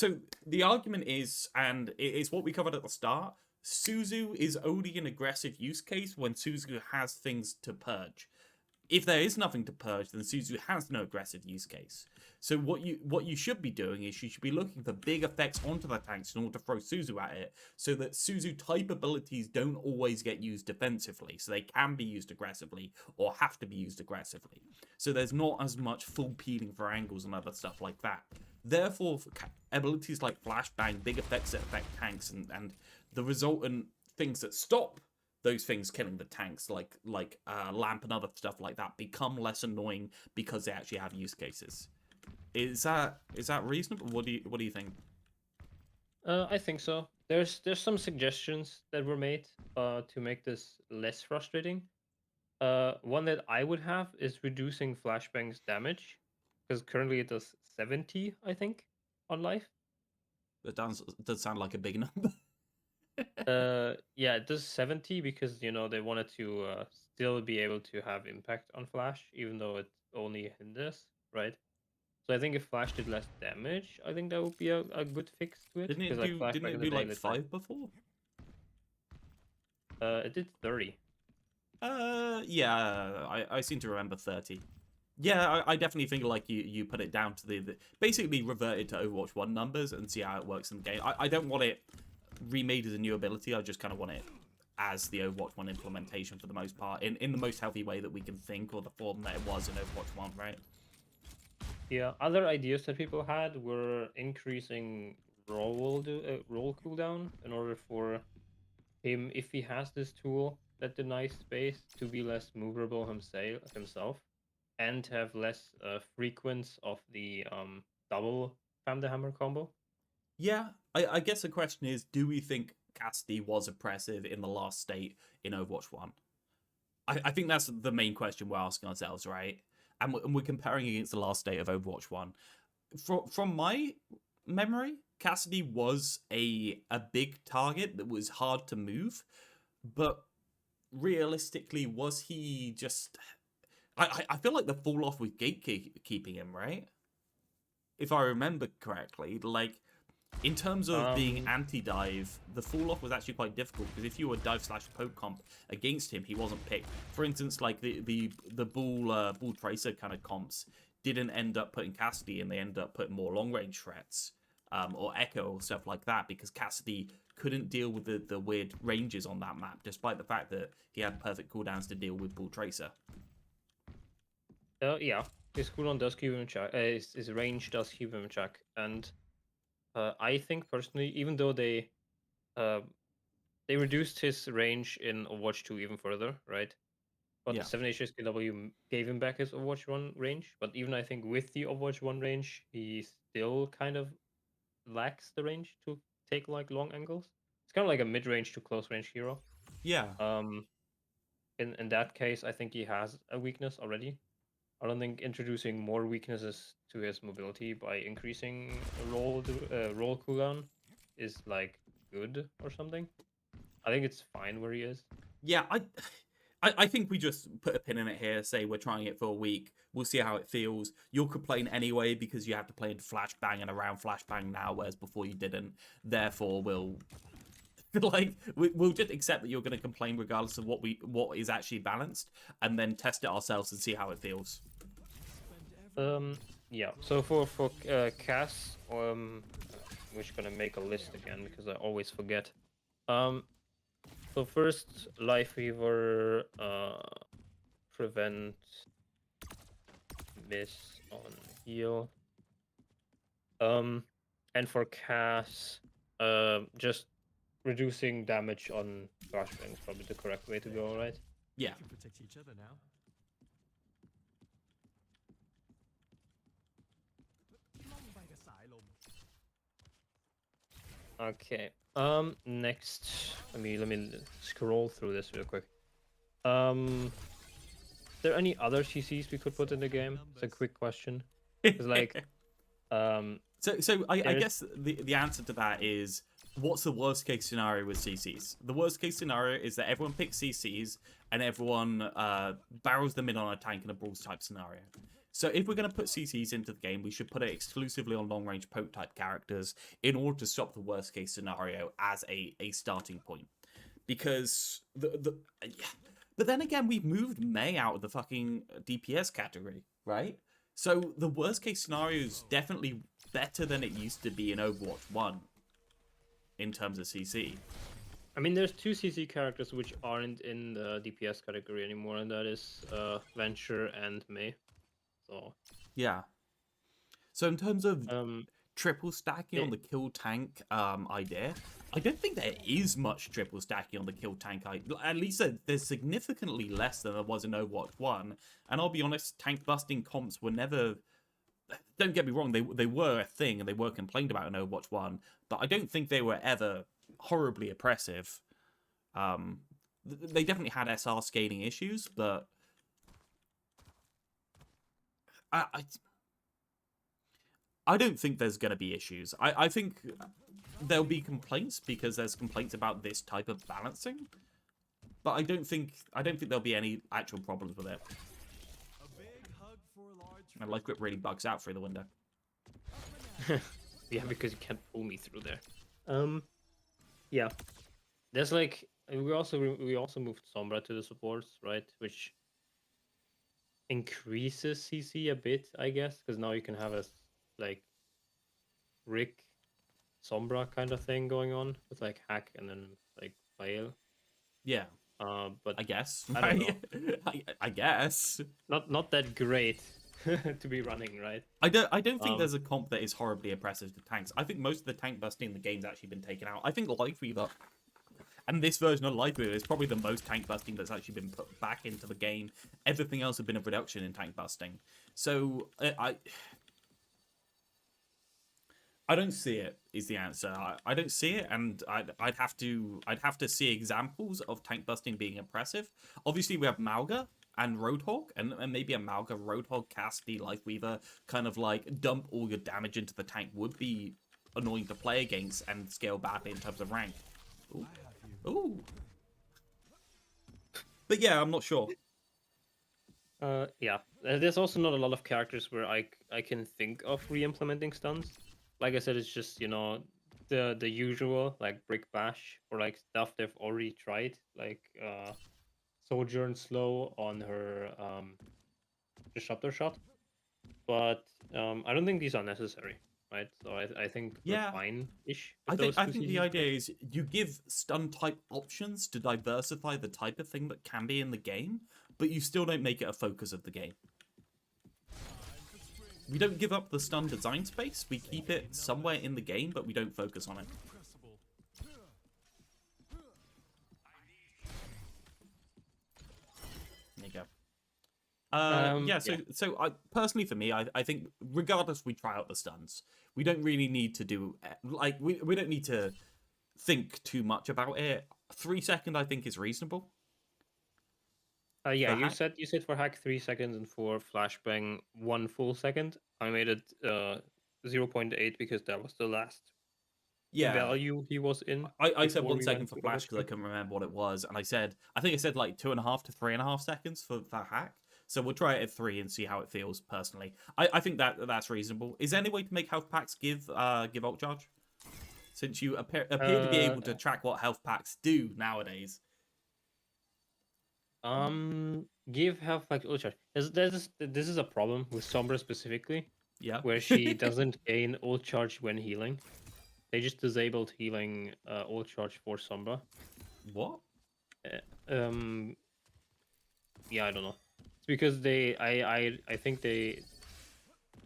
the argument is, and it's what we covered at the start, Suzu is only an aggressive use case when Suzu has things to purge. If there is nothing to purge, then Suzu has no aggressive use case. So what you should be doing is you should be looking for big effects onto the tanks in order to throw Suzu at it, so that Suzu type abilities don't always get used defensively, so they can be used aggressively or have to be used aggressively. So there's not as much full peeling for angles and other stuff like that. Therefore, abilities like Flashbang, big effects that affect tanks, and the resultant things that stop those things killing the tanks, like lamp and other stuff like that, become less annoying because they actually have use cases. Is that reasonable? What do you think? I think so. There's some suggestions that were made to make this less frustrating. One that I would have is reducing Flashbang's damage because currently it does 70, I think, on life. That does sound like a big number. Yeah, it does 70 because they wanted to still be able to have impact on Flash, even though it only hinders, right? So I think if Flash did less damage, I think that would be a good fix to it. Didn't it Because like do Flash didn't back it in the do day, like 5 before? it did 30. Yeah, I seem to remember 30. Yeah, I definitely think like you put it down to the basically reverted to Overwatch 1 numbers and see how it works in the game. I don't want it remade as a new ability. I just kind of want it as the Overwatch 1 implementation for the most part, in the most healthy way that we can think, or the form that it was in Overwatch 1, right? Yeah, other ideas that people had were increasing roll cooldown in order for him, if he has this tool that denies space, to be less movable himself and have less frequency of the double Fam the Hammer combo. Yeah, I guess the question is, do we think Cassidy was oppressive in the last state in Overwatch 1? I think that's the main question we're asking ourselves, right? And we're comparing against the last state of Overwatch 1. From my memory, Cassidy was a big target that was hard to move, but realistically, was he just... I feel like the fall off with gatekeeping him, right? If I remember correctly, like... In terms of being anti-dive, the fall-off was actually quite difficult, because if you were dive/poke comp against him, he wasn't picked. For instance, like the bull tracer kind of comps didn't end up putting Cassidy, and they ended up putting more long-range threats, or Echo, or stuff like that, because Cassidy couldn't deal with the weird ranges on that map, despite the fact that he had perfect cooldowns to deal with bull tracer. Yeah, his cooldown does keep him in check. His range does keep him in check, and I think personally, even though they reduced his range in Overwatch 2 even further, right? But Yeah. 7 HSKW gave him back his Overwatch 1 range. But even I think with the Overwatch 1 range, he still kind of lacks the range to take like long angles. It's kind of like a mid-range to close-range hero. Yeah. In that case, I think he has a weakness already. I don't think introducing more weaknesses to his mobility by increasing roll cooldown is like good or something. I think it's fine where he is. Yeah, I think we just put a pin in it here, say we're trying it for a week. We'll see how it feels. You'll complain anyway because you have to play in Flashbang and around Flashbang now, whereas before you didn't. Therefore, we'll just accept that you're going to complain regardless of what is actually balanced, and then test it ourselves and see how it feels. Yeah. So for Cass, we're just gonna make a list again because I always forget. So first, Lifeweaver, prevent miss on heal. And for Cass, just reducing damage on Flashbang is probably the correct way to go, right? Yeah. We can protect each other now. Okay. Next, let me scroll through this real quick. Is there any other CCs we could put in the game? It's a quick question. It's like, So I guess the answer to that is, what's the worst case scenario with CCs? The worst case scenario is that everyone picks CCs and everyone barrels them in on a tank in a brawls type scenario. So if we're going to put CCs into the game, we should put it exclusively on long range poke type characters in order to stop the worst case scenario as a starting point. Because but then again, we've moved Mei out of the fucking DPS category, right? So the worst case scenario is definitely better than it used to be in Overwatch 1 in terms of CC. I mean, there's two CC characters which aren't in the DPS category anymore, and that is VANTOOR and Mei. So yeah. So in terms of um, triple stacking on the kill tank idea, I don't think there is much triple stacking on the kill tank. At least there's significantly less than there was in Overwatch 1. And I'll be honest, tank busting comps were never... Don't get me wrong, they were a thing and they were complained about in Overwatch 1, but I don't think they were ever horribly oppressive. They definitely had SR scaling issues, but I don't think there's going to be issues. I think there'll be complaints because there's complaints about this type of balancing, but I don't think there'll be any actual problems with it. My life grip really bugs out through the window. yeah, because you can't pull me through there. Yeah, there's like we also moved Sombra to the supports, right? Which increases CC a bit, I guess, because now you can have a like Rick Sombra kind of thing going on with like hack and then like fail. Yeah. But I guess. I don't know. I guess. Not that great to be running, right? I don't think there's a comp that is horribly oppressive to tanks. I think most of the tank busting in the game's actually been taken out. I think Lifeweaver and this version of Lifeweaver is probably the most tank busting that's actually been put back into the game. Everything else has been a reduction in tank busting. So I don't see it is the answer. I don't see it, and I'd have to see examples of tank busting being oppressive. Obviously, we have Mauga and Roadhog, and maybe a Mauga, Roadhog, cassidy, Lifeweaver, kind of like dump all your damage into the tank would be annoying to play against and scale badly in terms of rank. Ooh. Ooh. But yeah, I'm not sure. Yeah. There's also not a lot of characters where I can think of re-implementing stuns. Like I said, it's just, you know, the usual, like Brick Bash, or like stuff they've already tried, like Sojourn Slow on her Disruptor Shot. But I don't think these are necessary, right? So I think we're fine-ish. I think the idea is you give stun type options to diversify the type of thing that can be in the game, but you still don't make it a focus of the game. We don't give up the stun design space. We keep it somewhere in the game, but we don't focus on it. There you go. Yeah, so I personally, for me, I think regardless, we try out the stuns. We don't really need to do like we don't need to think too much about it. 3 seconds, I think, is reasonable. Yeah, you said for hack 3 seconds and for flashbang 1 full second. I made it 0.8 because that was the last value he was in. I said 1 second for flash because I couldn't remember what it was, and I think I said like 2.5 to 3.5 seconds for hack. So we'll try it at 3 and see how it feels personally. I think that's reasonable. Is there any way to make health packs give ult charge? Since you appear to be able to track what health packs do nowadays. Give health pack ult charge. This is a problem with Sombra specifically, Yeah. where she doesn't gain ult charge when healing. They just disabled healing ult charge for Sombra. What? Yeah, I don't know. It's because I think they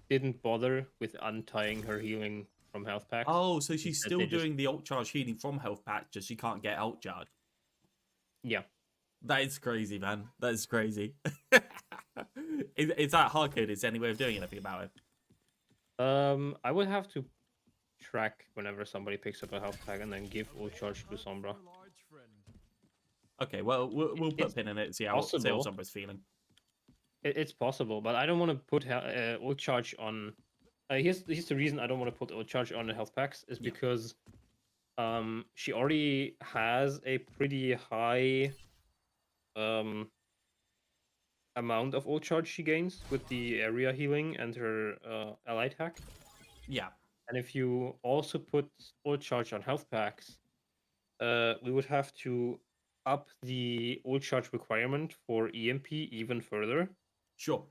didn't bother with untying her healing from health packs. Oh, so she's Instead, still they just doing the ult charge healing from health pack, just she can't get ult charge. yeah. That is crazy, man. That is crazy. Is that hard code? Is there any way of doing anything about it? I would have to track whenever somebody picks up a health pack and then give ult charge to Sombra. Okay, well, we'll put a pin in it and see how Sombra's feeling. It's possible, but I don't want to put ult charge on. Here's the reason I don't want to put ult charge on the health packs is because she already has a pretty high amount of ult charge she gains with the area healing and her allied hack. Yeah. And if you also put ult charge on health packs, we would have to up the ult charge requirement for EMP even further. Sure.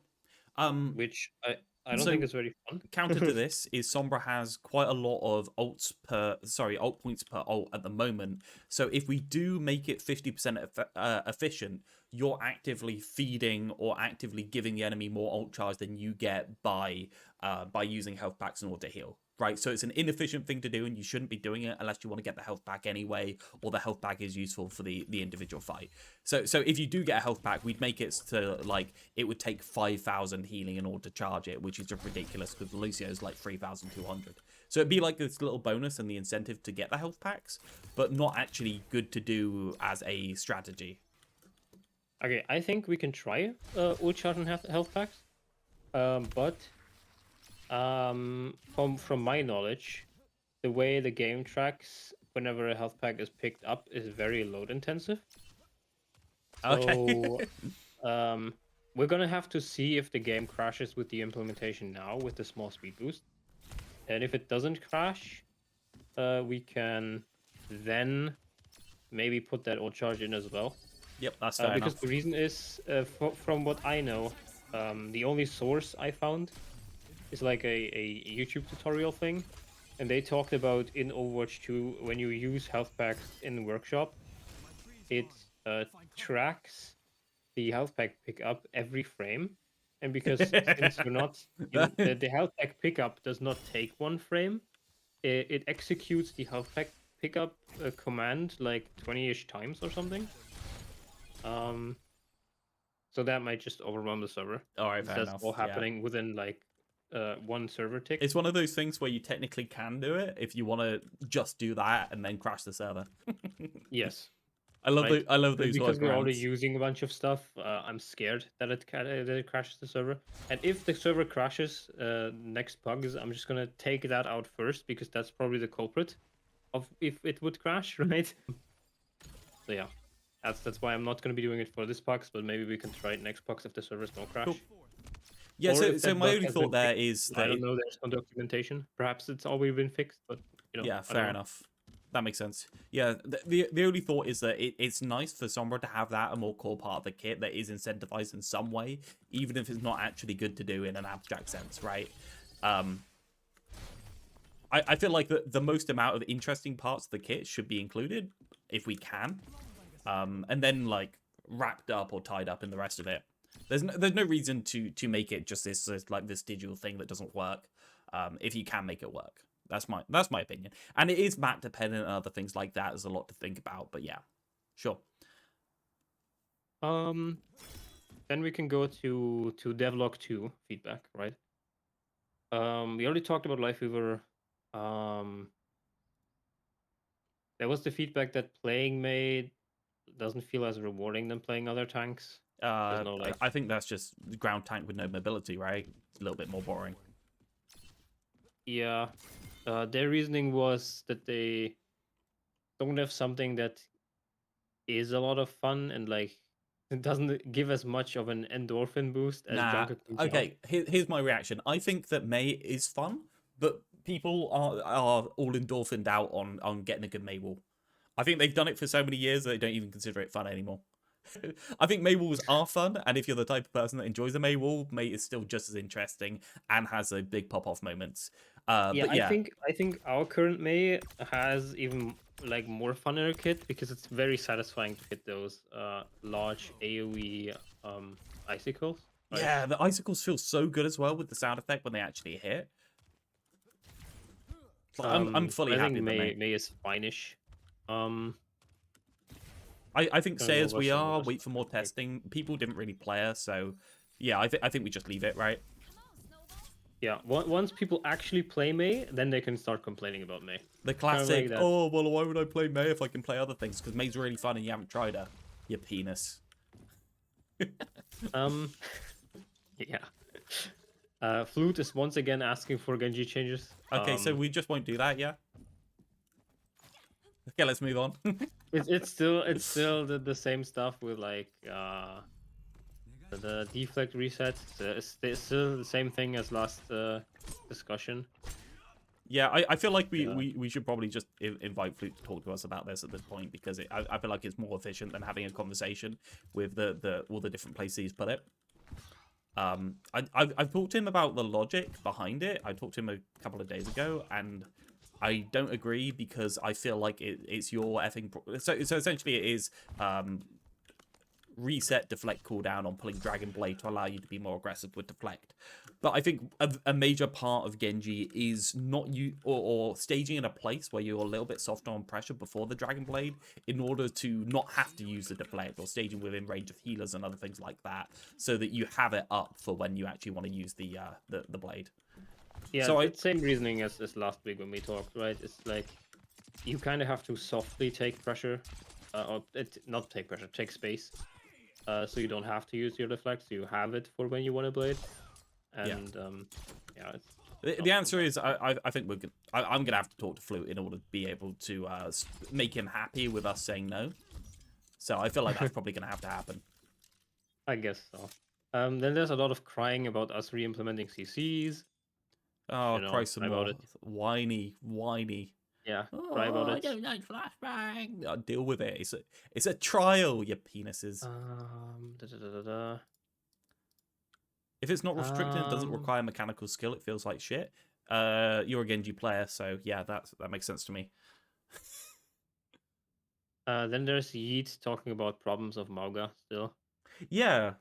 Which I don't think is very fun. Counter to this is Sombra has quite a lot of ult points per ult at the moment. So if we do make it 50% efficient, you're actively feeding or actively giving the enemy more ult charge than you get by using health packs in order to heal. Right, so it's an inefficient thing to do, and you shouldn't be doing it unless you want to get the health pack anyway, or the health pack is useful for the individual fight. So if you do get a health pack, we'd make it to like it would take 5,000 healing in order to charge it, which is just ridiculous because Lucio's like 3,200. So it'd be like this little bonus and the incentive to get the health packs, but not actually good to do as a strategy. Okay, I think we can try ult charge and health packs, but. From my knowledge, the way the game tracks whenever a health pack is picked up is very load intensive. So, we're gonna have to see if the game crashes with the implementation now with the small speed boost, and if it doesn't crash, we can then maybe put that ult charge in as well. Yep, that's fair because enough. the reason is, from what I know, the only source I found. It's like a YouTube tutorial thing, and they talked about in Overwatch 2 when you use health packs in workshop, it tracks the health pack pickup every frame, and because since you're not the health pack pickup does not take one frame, it executes the health pack pickup command like 20-ish times or something. So that might just overwhelm the server. All right, fair enough. That's all happening within like one server tick. It's one of those things where you technically can do it if you want to just do that and then crash the server. Yes, I love those because we're already workarounds. using a bunch of stuff. I'm scared that it crashes the server, and if the server crashes next bugs, I'm just gonna take that out first because that's probably the culprit of if it would crash, right? So yeah, that's why I'm not gonna be doing it for this pucks, but maybe we can try it next pucks if the servers don't crash. Cool. Yeah, so my only thought there is that I don't know. There's no documentation. Perhaps it's already been fixed, but you know. Yeah, fair enough. That makes sense. Yeah, the only thought is that it's nice for Sombra to have that a more core part of the kit that is incentivized in some way, even if it's not actually good to do in an abstract sense, right? I feel like the most amount of interesting parts of the kit should be included if we can, and then like wrapped up or tied up in the rest of it. There's no reason to make it just this digital thing that doesn't work. If you can make it work, that's my opinion. And it is map dependent and other things like that. There's a lot to think about, but yeah, sure. Then we can go to devlog 2 feedback, right? We already talked about Lifeweaver. There was the feedback that playing May doesn't feel as rewarding than playing other tanks. I think that's just the ground tank with no mobility, right? It's a little bit more boring. Yeah. Their reasoning was that they don't have something that is a lot of fun and like it doesn't give as much of an endorphin boost as Nah. Junker Queen's Heart. Okay, here's my reaction. I think that May is fun, but people are all endorphined out on getting a good May wall. I think they've done it for so many years that they don't even consider it fun anymore. I think May walls are fun, and if you're the type of person that enjoys a May wall, May is still just as interesting and has a big pop-off moments. Yeah, But yeah, I think our current May has even like more fun in our kit because it's very satisfying to hit those large AoE icicles, right? yeah, the icicles feel so good as well with the sound effect when they actually hit. Like, I'm fully I happy think with the May. May is fine-ish. Um, I think I say don't as know we are, what's wait for more testing. People didn't really play her, so yeah, I think we just leave it, right? yeah. Once people actually play May, then they can start complaining about May. The Kind of like classic, that. oh, well, why would I play May if I can play other things? Because May's really fun and you haven't tried her. You penis. Um, yeah. Flute is once again asking for Genji changes. Okay, so we just won't do that, yeah? Okay, let's move on. It's still the same stuff with like the deflect reset. It's still the same thing as last discussion. Yeah, I feel like Yeah. we should probably just invite Flute to talk to us about this at this point because I feel like it's more efficient than having a conversation with the all the different places he's put it. I've talked to him about the logic behind it. I talked to him a couple of days ago, and I don't agree because I feel like it's your effing... So essentially it is reset deflect cooldown on pulling Dragon Blade to allow you to be more aggressive with deflect. But I think a major part of Genji is not you or staging in a place where you're a little bit softer on pressure before the Dragon Blade in order to not have to use the deflect, or staging within range of healers and other things like that, so that you have it up for when you actually want to use the blade. Yeah, So it's same reasoning as last week when we talked, right? It's like you kind of have to softly take pressure, not take pressure, take space, so you don't have to use your deflect. So you have it for when you want to blade, and yeah, the answer is I think I'm gonna have to talk to Flute in order to be able to make him happy with us saying no. So I feel like that's probably gonna have to happen. I guess so. Then there's a lot of crying about us re-implementing CCs. Oh, You know, cry some cry about more. it. Whiny. Yeah, Oh, cry about I it. don't like Flashbang. Deal with it. It's a trial, you penises. Da, da, da, da, da. If it's not restricted and doesn't require mechanical skill, it feels like shit. You're a Genji player, so yeah, that makes sense to me. Then there's Yeet talking about problems of Mauga still. Yeah.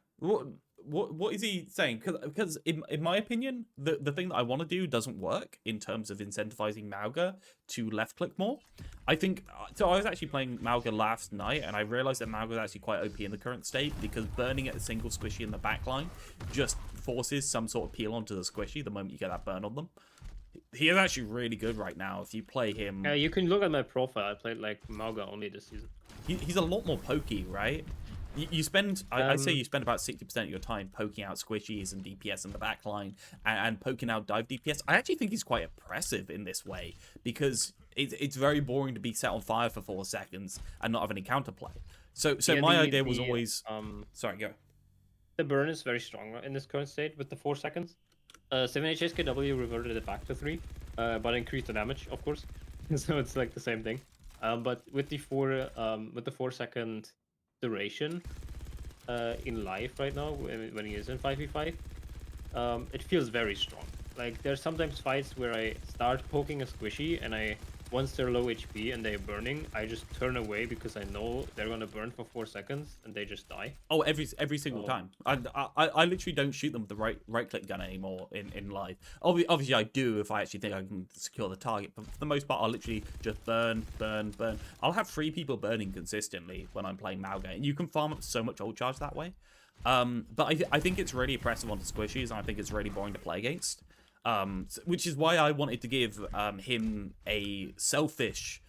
What is he saying? Because in my opinion, the thing that I want to do doesn't work in terms of incentivizing Mauga to left click more. I think so. I was actually playing Mauga last night, and I realized that Mauga is actually quite OP in the current state because burning at a single squishy in the backline just forces some sort of peel onto the squishy the moment you get that burn on them. He is actually really good right now. If you play him, You can look at my profile. I played like Mauga only this season. he's a lot more pokey, right? You spend, I'd say you spend about 60% of your time poking out squishies and DPS in the backline and poking out dive DPS. I actually think he's quite oppressive in this way because it's very boring to be set on fire for 4 seconds and not have any counterplay. So Yeah, my idea was always... Sorry, go. The burn is very strong in this current state with the 4 seconds. 7HSKW reverted it back to 3, but increased the damage, of course. So it's like the same thing. But with the 4-second duration in life right now, when he is in 5v5, it feels very strong. Like there's sometimes fights where I start poking a squishy and once they're low HP and they're burning, I just turn away because I know they're gonna burn for 4 seconds and they just die. Oh, every single time. I literally don't shoot them with the right click gun anymore in live. Obviously, I do if I actually think I can secure the target. But for the most part, I'll literally just burn. I'll have 3 people burning consistently when I'm playing Mauga, and you can farm up so much ult charge that way. But I think it's really oppressive onto squishies, and I think it's really boring to play against. Which is why I wanted to give him a selfish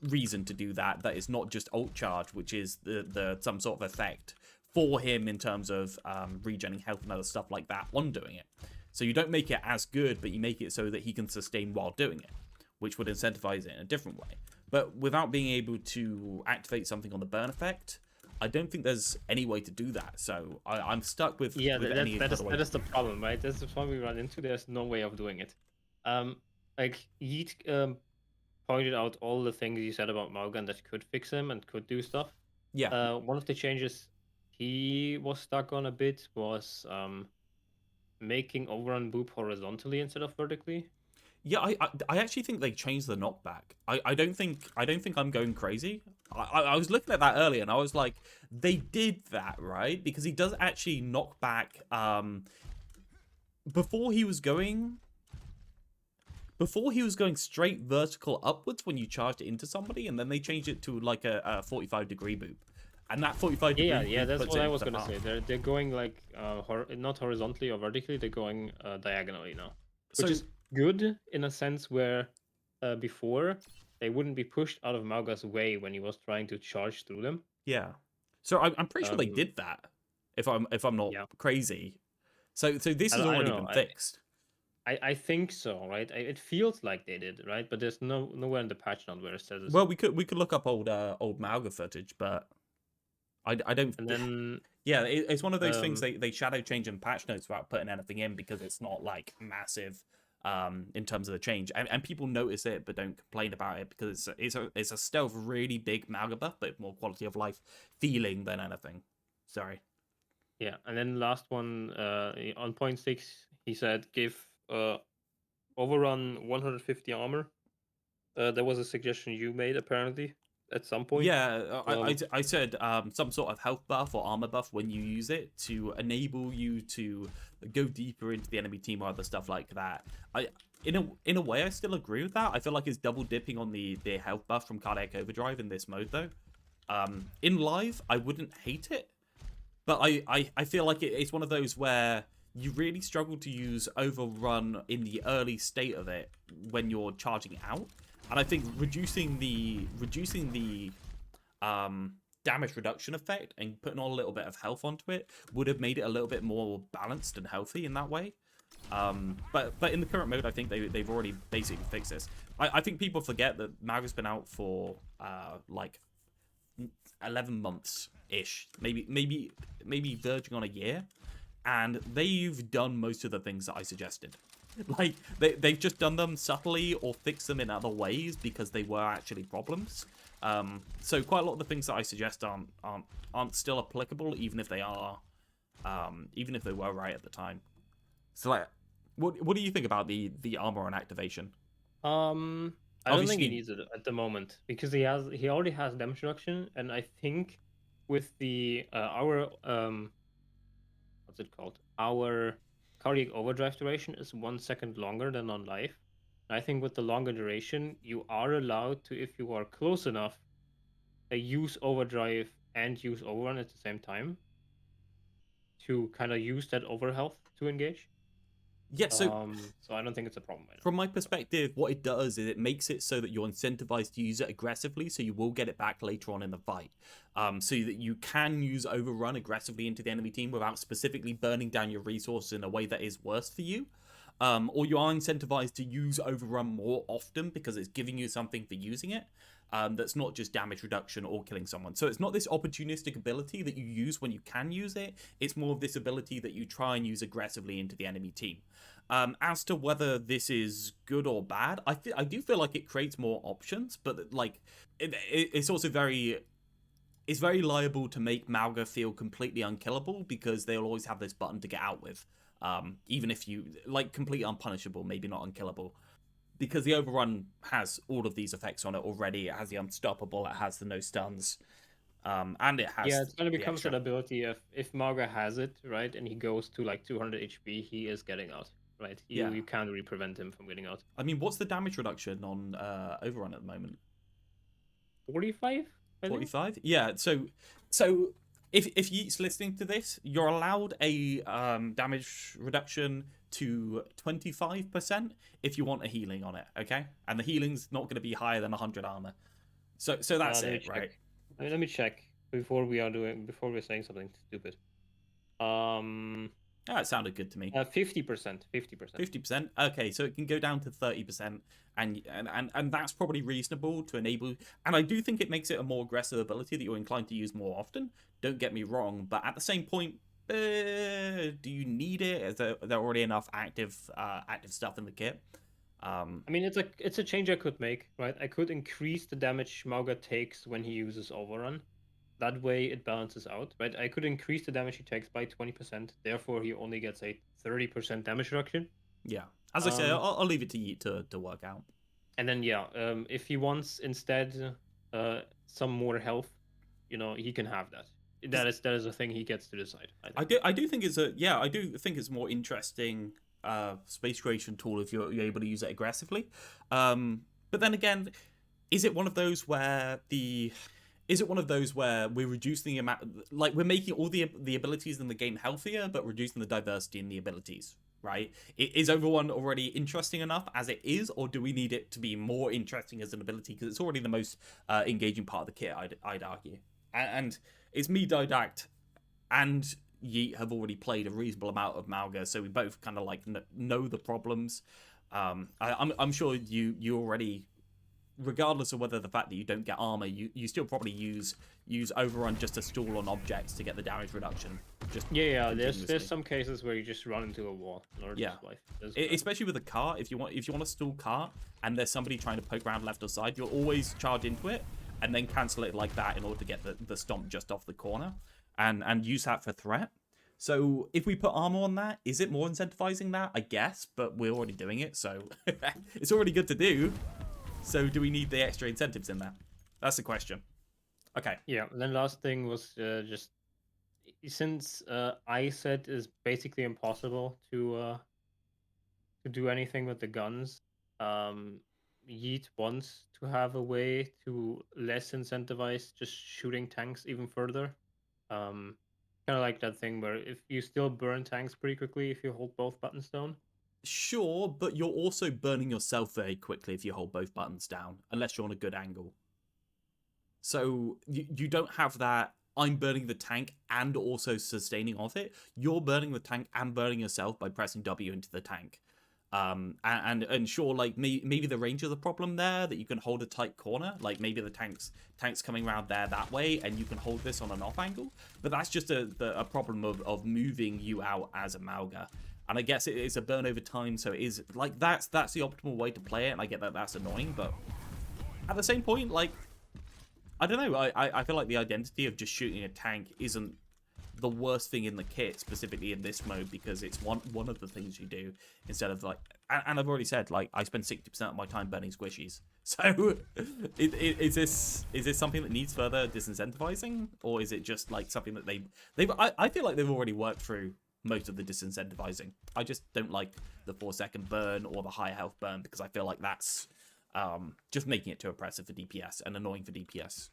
reason to do that is not just ult charge, which is the some sort of effect for him in terms of regenerating health and other stuff like that on doing it. So you don't make it as good, but you make it so that he can sustain while doing it, which would incentivize it in a different way. But without being able to activate something on the burn effect, I don't think there's any way to do that. So I'm stuck with Yeah, any that other way. is the problem, right? That's the problem we run into. There's no way of doing it. Like Yeet pointed out all the things you said about Mauga that could fix him and could do stuff. Yeah. One of the changes he was stuck on a bit was making overrun boop horizontally instead of vertically. Yeah, I actually think they changed the knockback. I don't think I'm going crazy. I was looking at that earlier and I was like, they did that, right? Because he does actually knock back before he was going straight vertical upwards when you charged it into somebody, and then they changed it to like a 45-degree boop. And that 45-degree Yeah, boop that's puts what it I into was the gonna path. say. They're going like not horizontally or vertically. They're going diagonally now, which So is good in a sense where before they wouldn't be pushed out of Mauga's way when he was trying to charge through them. yeah, so I'm pretty sure they Um, did that. If I'm not yeah, crazy. So this has I don't already know. been fixed. I think so, right? It feels like they did, right? But there's nowhere in the patch note where it says this. Well, we could look up old Mauga footage, but I don't. And then Yeah, it's one of those things um, they shadow change in patch notes without putting anything in because it's not like massive in terms of the change, and people notice it but don't complain about it because it's a stealth really big Mauga buff, but more quality of life feeling than anything. Sorry. yeah, and then last one on point 6, he said give overrun 150 armor. That was a suggestion you made apparently at some point. Yeah, I said some sort of health buff or armor buff when you use it to enable you to go deeper into the enemy team or other stuff like that. In a way, I still agree with that. I feel like it's double dipping on the health buff from Cardiac Overdrive in this mode though. In live, I wouldn't hate it, but I feel like it's one of those where you really struggle to use overrun in the early state of it when you're charging out. And I think reducing the damage reduction effect and putting on a little bit of health onto it would have made it a little bit more balanced and healthy in that way. But in the current mode, I think they've already basically fixed this. I think people forget that Mauga's been out for like 11 months ish, maybe verging on a year, and they've done most of the things that I suggested. Like they've just done them subtly or fixed them in other ways because they were actually problems. So quite a lot of the things that I suggest aren't still applicable, even if they are, even if they were right at the time. So like, what do you think about the armor on activation? I don't think he Obviously, needs it at the moment because he already has damage reduction, and I think with the our what's it called? Our cardiac overdrive duration is 1 second longer than on life. I think with the longer duration, you are allowed to, if you are close enough, use overdrive and use overrun at the same time to kind of use that overhealth to engage. yeah. So So I don't think it's a problem right now. from my perspective, what it does is it makes it so that you're incentivized to use it aggressively, so you will get it back later on in the fight. So that you can use overrun aggressively into the enemy team without specifically burning down your resources in a way that is worse for you. Or you are incentivized to use overrun more often because it's giving you something for using it. That's not just damage reduction or killing someone. So it's not this opportunistic ability that you use when you can use it. It's more of this ability that you try and use aggressively into the enemy team. As to whether this is good or bad, I do feel like it creates more options, but like it's also very liable to make Mauga feel completely unkillable because they'll always have this button to get out with. Even if you like completely unpunishable, maybe not unkillable. Because the overrun has all of these effects on it already. It has the unstoppable, it has the no stuns, and it has Yeah, it's gonna the become extra. that ability if Mauga has it, right, and he goes to like 200 HP, he is getting out, right? Yeah. You can't really prevent him from getting out. I mean, what's the damage reduction on overrun at the moment? 45, I think. 45? Yeah, so if Yeet's listening to this, you're allowed a damage reduction to 25% if you want a healing on it, okay? And the healing's not going to be higher than 100 armor. So that's Let me it, check. right? Let me check before we're saying something stupid. That sounded good to me. 50%. 50%. Okay, so it can go down to 30%, and that's probably reasonable to enable. And I do think it makes it a more aggressive ability that you're inclined to use more often. Don't get me wrong, but at the same point, do you need it? Is there already enough active stuff in the kit? I mean, it's a change I could make, right? I could increase the damage Mauga takes when he uses Overrun. That way it balances out, right? I could increase the damage he takes by 20%. Therefore, he only gets a 30% damage reduction. Yeah. As I say, I'll leave it to you to work out. And then, yeah, if he wants instead some more health, he can have that. That is a thing he gets to decide. I do think it's I do think it's a more interesting space creation tool if you're able to use it aggressively. But then again, is it one of those where we're reducing the amount, like we're making all the abilities in the game healthier, but reducing the diversity in the abilities, right? Is Overone already interesting enough as it is, or do we need it to be more interesting as an ability because it's already the most engaging part of the kit? I'd argue, and it's me, Didact, and Yeet have already played a reasonable amount of Mauga, so we both kind of like know the problems. I'm sure you already, regardless of whether the fact that you don't get armor, you still probably use Overrun just to stall on objects to get the damage reduction. Just there's some cases where you just run into a wall. Especially with a cart, if you want to stall cart and there's somebody trying to poke around left or side, you'll always charge into it and then cancel it like that in order to get the stomp just off the corner and use that for threat. So if we put armor on that, is it more incentivizing that? I guess, but we're already doing it, so it's already good to do. So do we need the extra incentives in there? That's the question. Okay. Yeah, and then last thing was just since iSet is basically impossible to do anything with the guns, Yeet wants to have a way to less incentivize just shooting tanks even further. Kind of like that thing where if you still burn tanks pretty quickly if you hold both buttons down. Sure, but you're also burning yourself very quickly if you hold both buttons down, unless you're on a good angle. So you don't have that, I'm burning the tank and also sustaining off it. You're burning the tank and burning yourself by pressing W into the tank. And sure, like maybe the range is the problem there, that you can hold a tight corner, like maybe the tanks coming around there that way and you can hold this on an off angle, but that's just a problem of moving you out as a Mauga. And I guess it is a burn over time, so it is like that's the optimal way to play it, and I get that that's annoying, but at the same point, like, I don't know, I feel like the identity of just shooting a tank isn't the worst thing in the kit, specifically in this mode, because it's one of the things you do instead of like, and I've already said, like, I spend 60% of my time burning squishies. So is this something that needs further disincentivizing, or is it just like something that I feel like they've already worked through most of the disincentivizing. I just don't like the 4-second burn or the high health burn, because I feel like that's just making it too oppressive for DPS and annoying for DPS.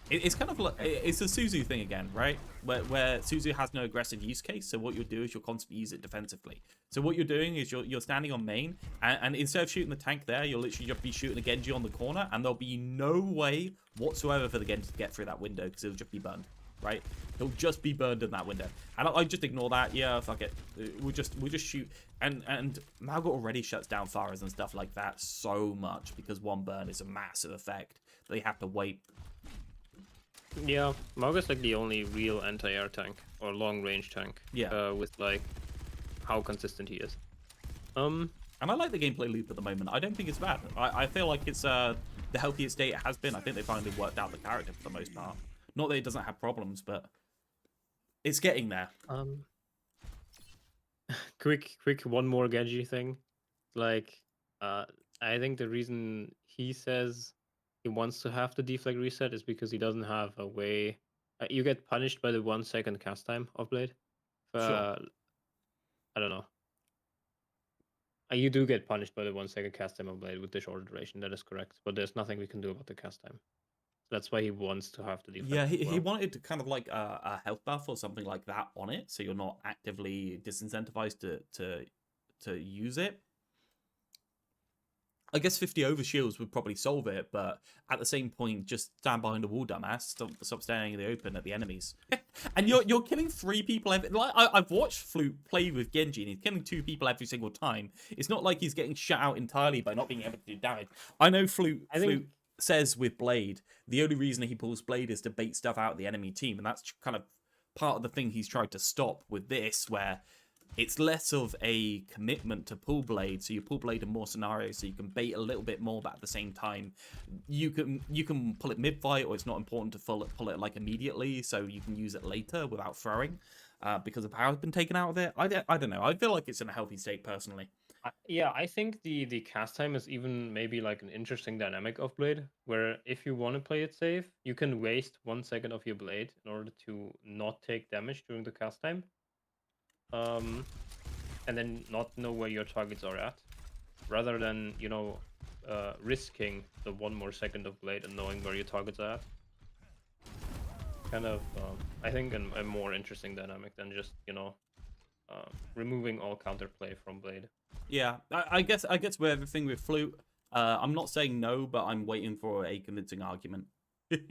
It's kind of like, it's a Suzu thing again, right? Where Suzu has no aggressive use case, so what you'll do is you'll constantly use it defensively. So what you're doing is you're standing on main, and instead of shooting the tank there, you'll literally just be shooting a Genji on the corner, and there'll be no way whatsoever for the Genji to get through that window, because it'll just be burned, right? He'll just be burned in that window. And I just ignore that. Yeah, fuck it. We'll just shoot. And Mauga already shuts down Faras and stuff like that so much, because one burn is a massive effect. They have to wait. Yeah, Mauga's like the only real anti-air tank or long-range tank. Yeah. With like how consistent he is. And I like the gameplay loop at the moment. I don't think it's bad. I feel like it's the healthiest state it has been. I think they finally worked out the character for the most part. Not that it doesn't have problems, but it's getting there. Quick one more Genji thing. Like, I think the reason he says he wants to have the deflect reset is because he doesn't have a way. You get punished by the 1 second cast time of Blade. Sure. I don't know. You do get punished by the 1 second cast time of Blade with the shorter duration. That is correct. But there's nothing we can do about the cast time. That's why he wants to have the deflect. Yeah, he wanted to kind of like a health buff or something like that on it, so you're not actively disincentivized to use it. I guess 50 over shields would probably solve it, but at the same point, just stand behind a wall, dumbass. Stop standing in the open at the enemies. And you're killing 3 people every. Like I've watched Flute play with Genji, and he's killing 2 people every single time. It's not like he's getting shut out entirely by not being able to do damage. I know Flute says with Blade, the only reason he pulls Blade is to bait stuff out of the enemy team, and that's kind of part of the thing he's tried to stop with this, where it's less of a commitment to pull Blade, so you pull Blade in more scenarios, so you can bait a little bit more, but at the same time, you can pull it mid-fight, or it's not important to pull it like immediately, so you can use it later without throwing, because the power's been taken out of it. I don't know. I feel like it's in a healthy state, personally. Yeah, I think the cast time is even maybe like an interesting dynamic of Blade, where if you want to play it safe, you can waste 1 second of your Blade in order to not take damage during the cast time. And then not know where your targets are at, rather than, you know, risking the 1 more second of Blade and knowing where your targets are at. Kind of, I think, a more interesting dynamic than just, you know, removing all counterplay from Blade. Yeah, I guess with everything with Flute, I'm not saying no, but I'm waiting for a convincing argument.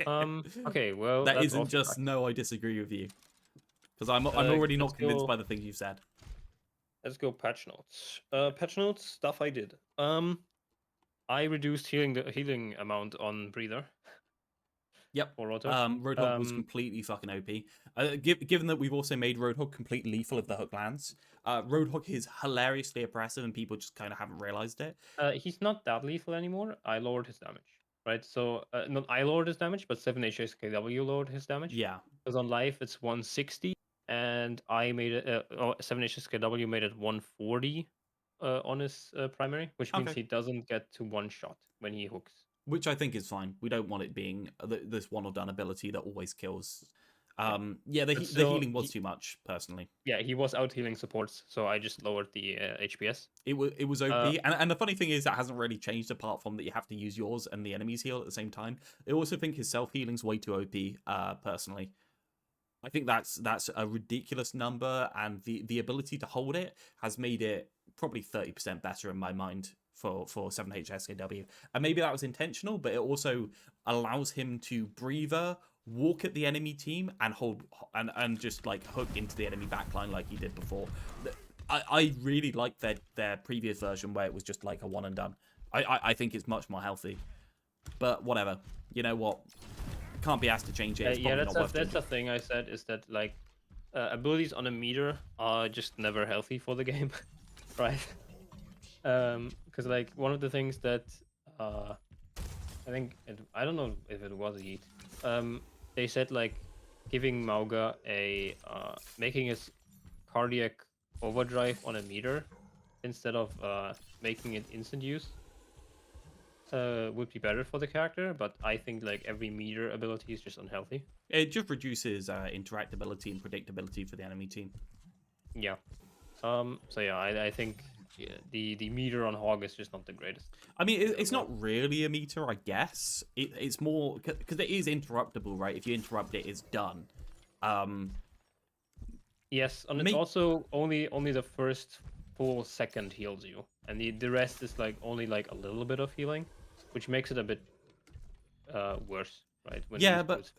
Okay, well, that isn't just no, I disagree with you, because I'm already not convinced by the things you've said. Let's go patch notes. Patch notes stuff I did. I reduced the healing amount on Breather. Yep. For Roadhog. Roadhog was completely fucking OP. Given that we've also made Roadhog completely lethal if the hook lands, Roadhog is hilariously oppressive, and people just kind of haven't realized it. He's not that lethal anymore. I lowered his damage, right? So not I lowered his damage, but 7HSKW lowered his damage. Yeah. Because on life it's 160, and I made it. 7HSKW made it 140 on his primary, which means he doesn't get to 1 shot when he hooks. Which I think is fine. We don't want it being this one or done ability that always kills. Yeah, the healing was too much, personally. Yeah, he was out healing supports, so I just lowered the HPS. It was OP, and the funny thing is that hasn't really changed apart from that you have to use yours and the enemy's heal at the same time. I also think his self healing's way too OP. Personally, I think that's a ridiculous number, and the ability to hold it has made it probably 30% better in my mind for 7HSKW. And maybe that was intentional, but it also allows him to breather, walk at the enemy team, and hold and just like hook into the enemy backline like he did before. I really like their previous version where it was just like a one and done. I think it's much more healthy. But whatever. You know what? Can't be asked to change it. Yeah, that's the thing I said, is that like abilities on a meter are just never healthy for the game, right? Because like one of the things that I think I don't know if it was Yeet. They said like giving Mauga a making his cardiac overdrive on a meter instead of making it instant use would be better for the character, but I think like every meter ability is just unhealthy. It just reduces interactability and predictability for the enemy team. Yeah. So yeah, I think the meter on Hog is just not the greatest. I mean, it's not really a meter, I guess. It's more because it is interruptible, right? If you interrupt it, it's done. Yes, and it's also only the first full second heals you, and the rest is like only like a little bit of healing, which makes it a bit worse, right? When but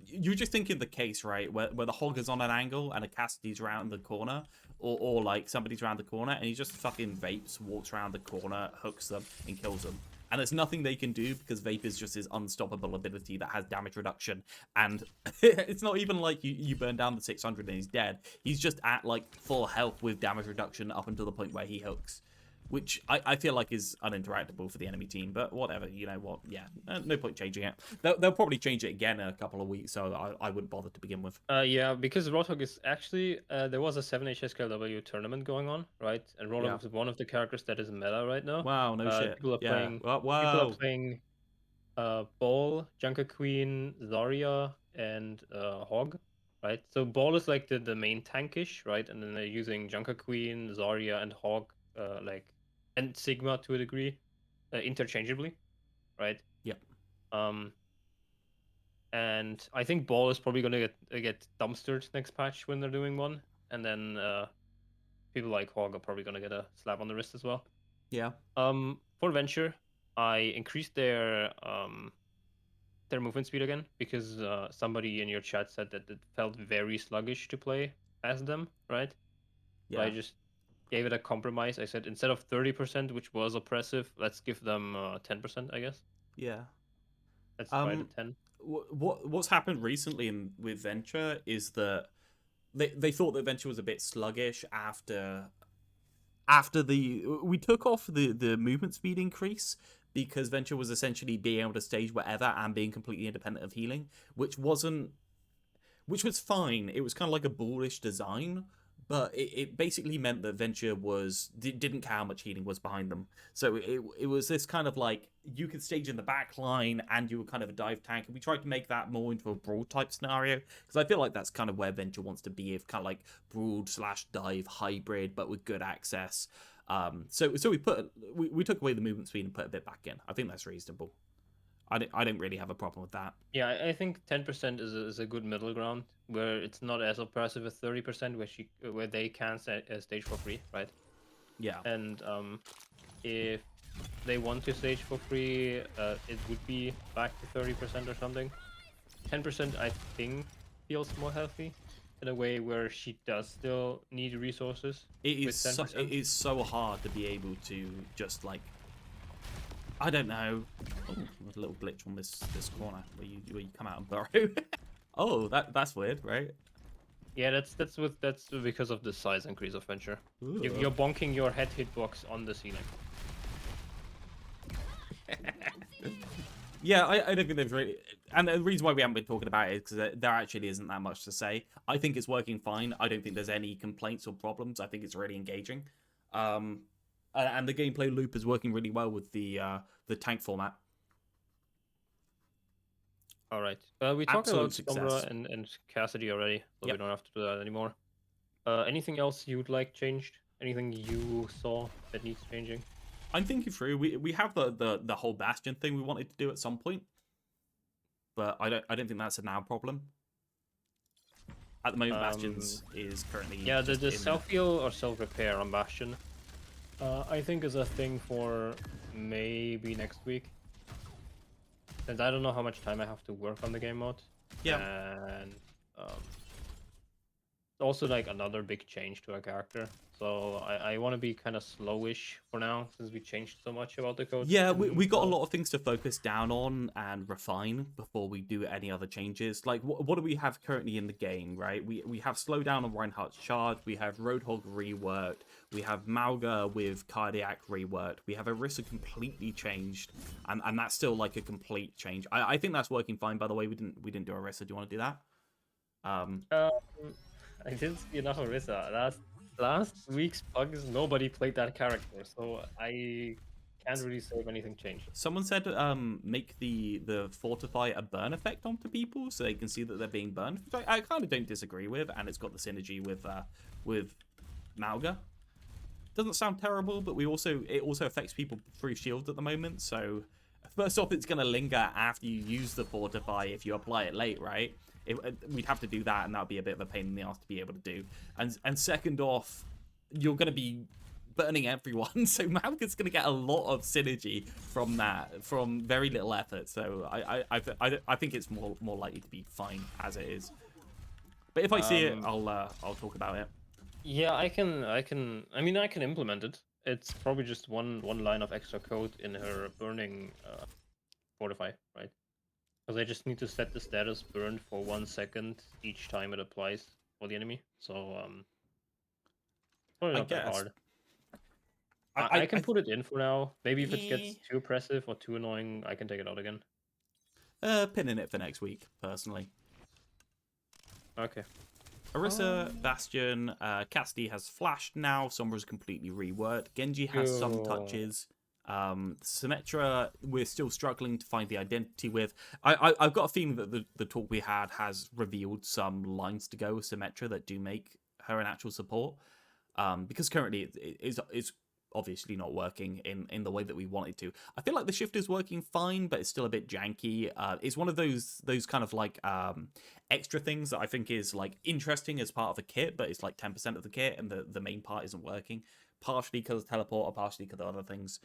you're just thinking the case, right, where the Hog is on an angle and a Cassidy's around the corner, or like somebody's around the corner and he just fucking vapes, walks around the corner, hooks them, and kills them. And there's nothing they can do because Vape is just his unstoppable ability that has damage reduction. And it's not even like you burn down the 600 and he's dead. He's just at like full health with damage reduction up until the point where he hooks. Which I feel like is uninteractable for the enemy team, but whatever, you know what, yeah, no point changing it. They'll probably change it again in a couple of weeks, so I wouldn't bother to begin with. Yeah, because Roadhog is actually, there was a 7HSKW tournament going on, right? And Roadhog is one of the characters that is meta right now. Wow, no shit. People are playing, wow. People are playing Ball, Junker Queen, Zarya, and Hog, right? So Ball is like the main tankish, right? And then they're using Junker Queen, Zarya, and Hog, and Sigma to a degree, interchangeably, right? Yep. And I think Ball is probably gonna get dumpstered next patch when they're doing one, and then people like Hog are probably gonna get a slap on the wrist as well. Yeah. For Venture, I increased their movement speed again because somebody in your chat said that it felt very sluggish to play as them, right? So I Yeah. just gave it a compromise. I said instead of 30%, which was oppressive, let's give them 10%, I guess. Yeah. Let's try the Um, 10. what's happened recently with Venture is that they thought that Venture was a bit sluggish after we took off the movement speed increase because Venture was essentially being able to stage whatever and being completely independent of healing, which was fine. It was kind of like a bullish design, but it basically meant that Venture didn't care how much healing was behind them. So it was this kind of like you could stage in the back line and you were kind of a dive tank. And we tried to make that more into a broad type scenario because I feel like that's kind of where Venture wants to be, if kind of like broad slash dive hybrid, but with good access. So we took away the movement speed and put a bit back in. I think that's reasonable. I don't really have a problem with that. Yeah, I think 10% is a good middle ground where it's not as oppressive as 30%, where they can stage for free, right? Yeah. And if they want to stage for free, it would be back to 30% or something. 10% I think feels more healthy in a way where she does still need resources with 10%. It is so hard to be able to just like I don't know. Oh, there's a little glitch on this corner where you come out and burrow. Oh, that's weird, right? Yeah, that's because of the size increase of Venture. Ooh. You're bonking your head hitbox on the ceiling. Yeah, I don't think there's really, and the reason why we haven't been talking about it is because there actually isn't that much to say. I think it's working fine. I don't think there's any complaints or problems. I think it's really engaging, and the gameplay loop is working really well with the tank format. All right. We talked Absolute about success. Sombra and Cassidy already, so we Yep. don't have to do that anymore. Anything else you'd like changed? Anything you saw that needs changing? I'm thinking through. We have the whole Bastion thing we wanted to do at some point, but I don't think that's a now problem. At the moment, Bastion's is currently Yeah, just the in there. self heal or self repair on Bastion, I think is a thing for maybe next week. And I don't know how much time I have to work on the game mode. Yeah. And also like another big change to our character. So I want to be kind of slowish for now since we changed so much about the code. Yeah, we got a lot of things to focus down on and refine before we do any other changes. Like, what do we have currently in the game, right? We have slowdown on Reinhardt's charge, we have Roadhog reworked, we have Mauga with cardiac reworked, we have Orisa completely changed, and that's still like a complete change. I think that's working fine. By the way, we didn't do Orisa. Do you want to do that? I didn't see enough of Orisa. Last week's bugs, nobody played that character, so I can't really say if anything changed. Someone said make the fortify a burn effect onto people so they can see that they're being burned, which I kind of don't disagree with, and it's got the synergy with Mauga. Doesn't sound terrible, but it also affects people through shield at the moment. So first off, it's gonna linger after you use the fortify if you apply it late, right? We'd have to do that, and that would be a bit of a pain in the ass to be able to do. And second off, you're gonna be burning everyone, so Mauga's going to get a lot of synergy from that, from very little effort. So I think it's more likely to be fine as it is. But if I see it, I'll talk about it. Yeah, I mean, I can implement it. It's probably just one line of extra code in her burning fortify, right? Because I just need to set the status burned for 1 second each time it applies for the enemy. So probably I not that guess. hard. I can put it in for now. Maybe if it Eh, gets too oppressive or too annoying, I can take it out again. pinning it for next week, personally. Okay. Orisa, Bastion, Cassidy has flashed now. Sombra's completely reworked. Genji has some touches. Symmetra, we're still struggling to find the identity with. I've got a feeling that the talk we had has revealed some lines to go with Symmetra that do make her an actual support. Because currently it's obviously not working in the way that we want it to. I feel like the shift is working fine, but it's still a bit janky. It's one of those kind of like extra things that I think is like interesting as part of a kit, but it's like 10% of the kit, and the main part isn't working. partially because of teleporter, partially because of other things.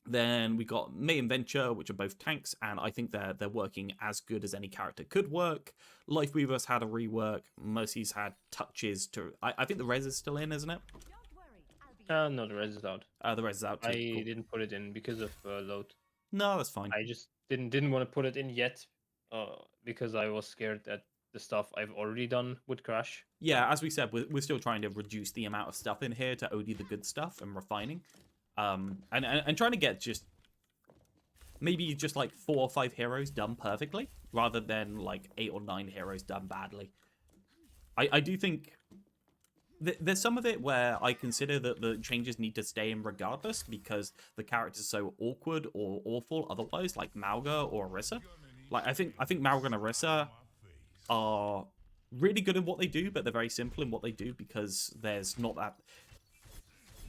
Then we got May and Venture, which are both tanks, and I think they're working as good as any character could work. Lifeweaver's had a rework. Mercy's had touches to. I think the res is still in, isn't it? No, the res is out. The res is out too. I Cool. didn't put it in because of load. No, that's fine. I just didn't want to put it in yet, because I was scared that the stuff I've already done would crash. Yeah, as we said, we're still trying to reduce the amount of stuff in here to only the good stuff and refining. And trying to get just maybe just like 4 or 5 heroes done perfectly rather than like 8 or 9 heroes done badly. I do think there's some of it where I consider that the changes need to stay in regardless because the character's so awkward or awful otherwise, like Mauga or Orisa. Like I think Mauga and Orisa are really good in what they do, but they're very simple in what they do because there's not that.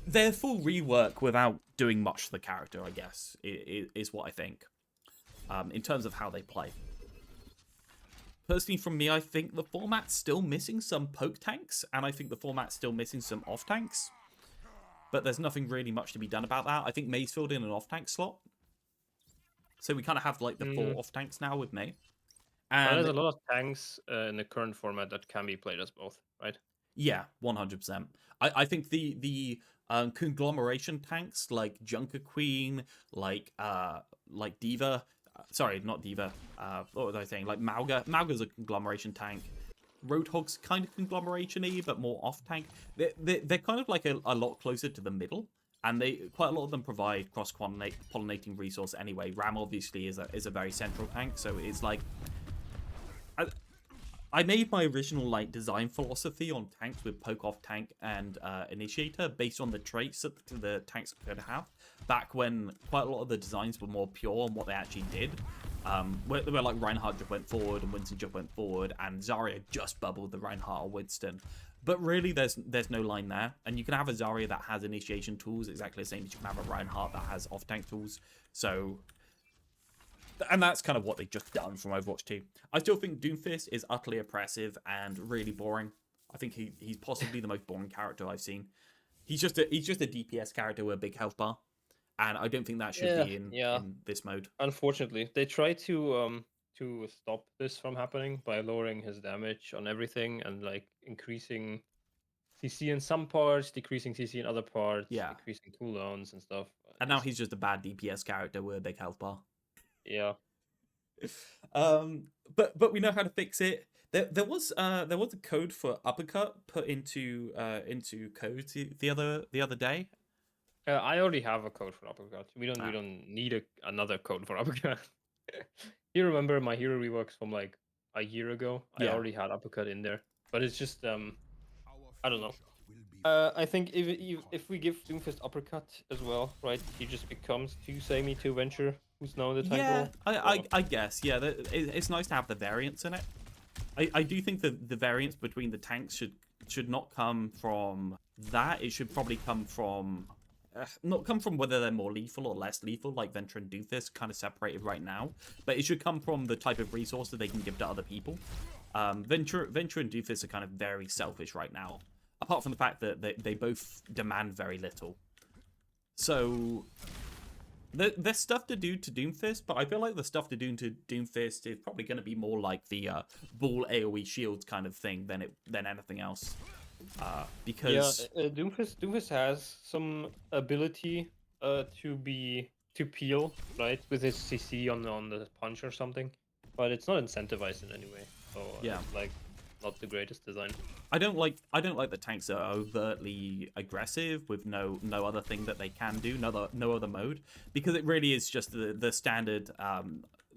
They're full rework without doing much to the character, I guess, is what I think, in terms of how they play. Personally, from me, I think the format's still missing some poke tanks, and I think the format's still missing some off tanks. But there's nothing really much to be done about that. I think May's filled in an off tank slot. So we kind of have like the 4 off tanks now with May. And there's a lot of tanks in the current format that can be played as both, right? Yeah, 100%. I think the conglomeration tanks like Junker Queen, like Diva, sorry, not Diva. What was I saying? Like Mauga. Mauga's a conglomeration tank. Roadhog's kind of conglomeration-y, but more off tank. They're kind of like a lot closer to the middle, and quite a lot of them provide cross-pollinating resource anyway. Ram obviously is a very central tank, so it's like. I made my original like design philosophy on tanks with poke off tank and initiator based on the traits that the tanks could have back when quite a lot of the designs were more pure on what they actually did. Where like Reinhardt just went forward and Winston just went forward and Zarya just bubbled the Reinhardt or Winston. But really there's no line there. And you can have a Zarya that has initiation tools exactly the same as you can have a Reinhardt that has off tank tools. So. And that's kind of what they've just done from Overwatch 2. I still think Doomfist is utterly oppressive and really boring. I think he's possibly the most boring character I've seen. He's just a DPS character with a big health bar, and I don't think that should be in this mode. Unfortunately, they try to stop this from happening by lowering his damage on everything and like increasing CC in some parts, decreasing CC in other parts, increasing cooldowns and stuff. And now he's just a bad DPS character with a big health bar. Yeah. But we know how to fix it. There was a code for uppercut put into code the other day. I already have a code for uppercut. We don't need another code for uppercut. You remember my hero reworks from like a year ago? I already had uppercut in there, but it's just I don't know. I think if we give Doomfist uppercut as well, right? He just becomes too samey, too venture. Who's now the tank role? I guess it's nice to have the variance in it. I do think that the variance between the tanks should not come from that. It should probably come from not come from whether they're more lethal or less lethal, like Venture and Doomfist kind of separated right now. But it should come from the type of resource that they can give to other people. Venture and Doomfist are kind of very selfish right now. Apart from the fact that they both demand very little. So, there's stuff to do to Doomfist, but I feel like the stuff to do to Doomfist is probably going to be more like the ball AoE shields kind of thing than anything else. Because... Yeah, Doomfist has some ability to peel, right, with his CC on the punch or something, but it's not incentivized in any way. So, it's like... not the greatest design. I don't like the tanks that are overtly aggressive with no other thing that they can do, no other mode, because it really is just the standard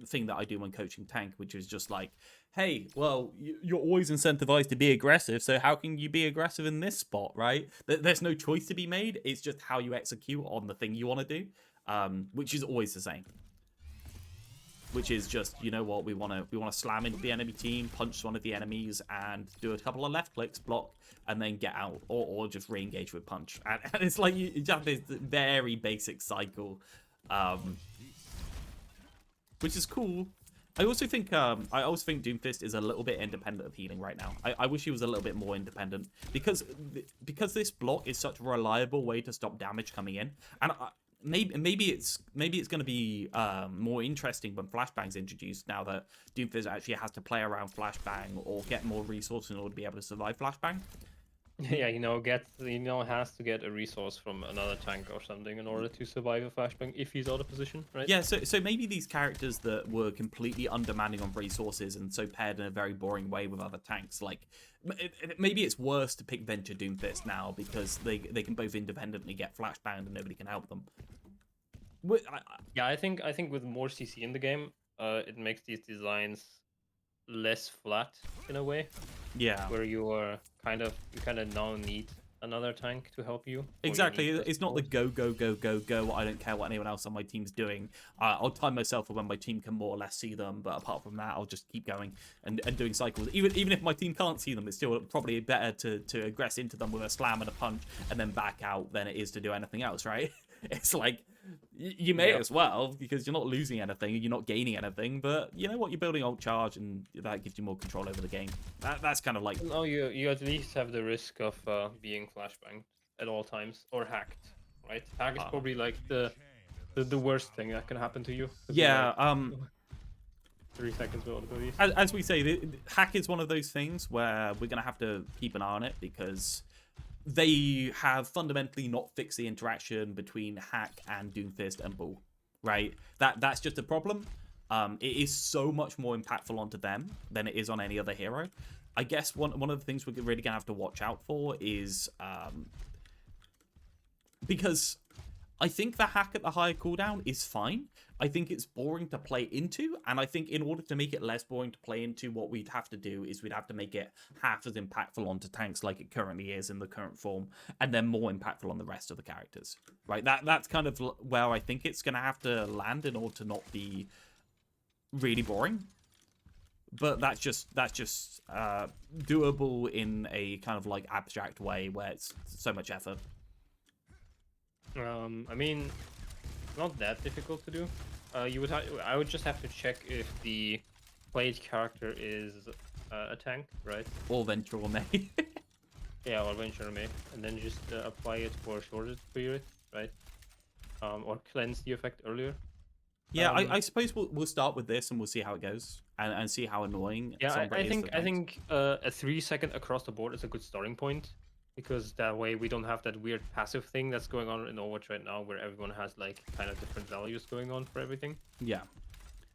thing that I do when coaching tank, which is just like, hey, well, you're always incentivized to be aggressive, so how can you be aggressive in this spot, right? There's no choice to be made. It's just how you execute on the thing you want to do, which is always the same. Which is just, you know what, we want to slam into the enemy team, punch one of the enemies, and do a couple of left clicks, block, and then get out, or just re-engage with punch. And it's like you just have this very basic cycle, which is cool. I also think Doomfist is a little bit independent of healing right now. I wish he was a little bit more independent because this block is such a reliable way to stop damage coming in, and maybe it's going to be more interesting when Flashbang's introduced now that Doomfist actually has to play around Flashbang or get more resources in order to be able to survive Flashbang. Yeah, has to get a resource from another tank or something in order to survive a flashbang if he's out of position, right? Yeah, so maybe these characters that were completely undemanding on resources and so paired in a very boring way with other tanks, like maybe it's worse to pick Venture Doomfist now because they can both independently get flashbanged and nobody can help them. Yeah, I think with more CC in the game, it makes these designs less flat in a way. Yeah. Where you kind of now need another tank to help you. Exactly. It's not the go, go, go, go, go. I don't care what anyone else on my team's doing. I'll time myself for when my team can more or less see them, but apart from that, I'll just keep going and doing cycles. Even if my team can't see them, it's still probably better to aggress into them with a slam and a punch and then back out than it is to do anything else, right? It's like, you may as well, because you're not losing anything, you're not gaining anything, but you know what, you're building ult charge, and that gives you more control over the game. That's kind of like... No, you at least have the risk of being flashbanged at all times, or hacked, right? Hack is probably like the worst thing that can happen to you. Yeah, 3 seconds will do these. As we say, the hack is one of those things where we're going to have to keep an eye on it, because they have fundamentally not fixed the interaction between Hack and Doomfist and Bull, right? That's just a problem. It is so much more impactful onto them than it is on any other hero. I guess one of the things we're really going to have to watch out for is... because I think the Hack at the higher cooldown is fine. I think it's boring to play into, and I think in order to make it less boring to play into, what we'd have to do is we'd have to make it half as impactful onto tanks like it currently is in the current form, and then more impactful on the rest of the characters. Right? That's kind of where I think it's going to have to land in order to not be really boring. But that's just doable in a kind of like abstract way where it's so much effort. I mean, not that difficult to do. I would just have to check if the played character is a tank, right? Or Venture or May. Yeah, or Venture or May, and then just apply it for a shorter period, right? Or cleanse the effect earlier. Yeah, I suppose we'll start with this and we'll see how it goes and see how annoying. Yeah, I think a 3-second across the board is a good starting point, because that way we don't have that weird passive thing that's going on in Overwatch right now, where everyone has like kind of different values going on for everything. Yeah,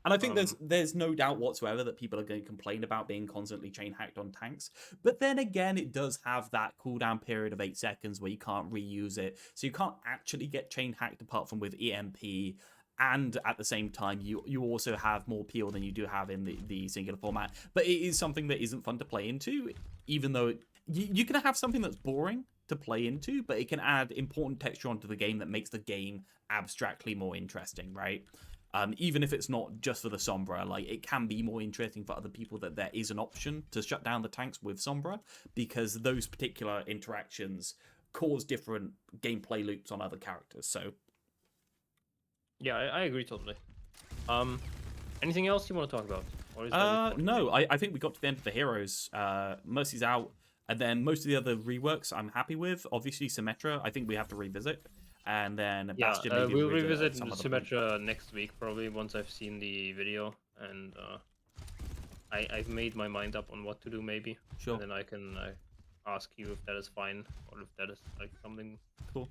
and I think there's no doubt whatsoever that people are going to complain about being constantly chain hacked on tanks. But then again, it does have that cooldown period of 8 seconds where you can't reuse it, so you can't actually get chain hacked apart from with EMP. And at the same time, you also have more peel than you do have in the singular format. But it is something that isn't fun to play into, even though you can have something that's boring to play into, but it can add important texture onto the game that makes the game abstractly more interesting, right? Even if it's not just for the Sombra, like it can be more interesting for other people that there is an option to shut down the tanks with Sombra, because those particular interactions cause different gameplay loops on other characters. So... yeah, I agree totally. Anything else you want to talk about? Or is no, I think we got to the end of the heroes. Mercy's out, and then most of the other reworks I'm happy with. Obviously, Symmetra, I think we have to revisit. And then Bastion, we'll revisit Symmetra next week, probably, once I've seen the video. And I've made my mind up on what to do, maybe. Sure. And then I can ask you if that is fine, or if that is like something... Cool.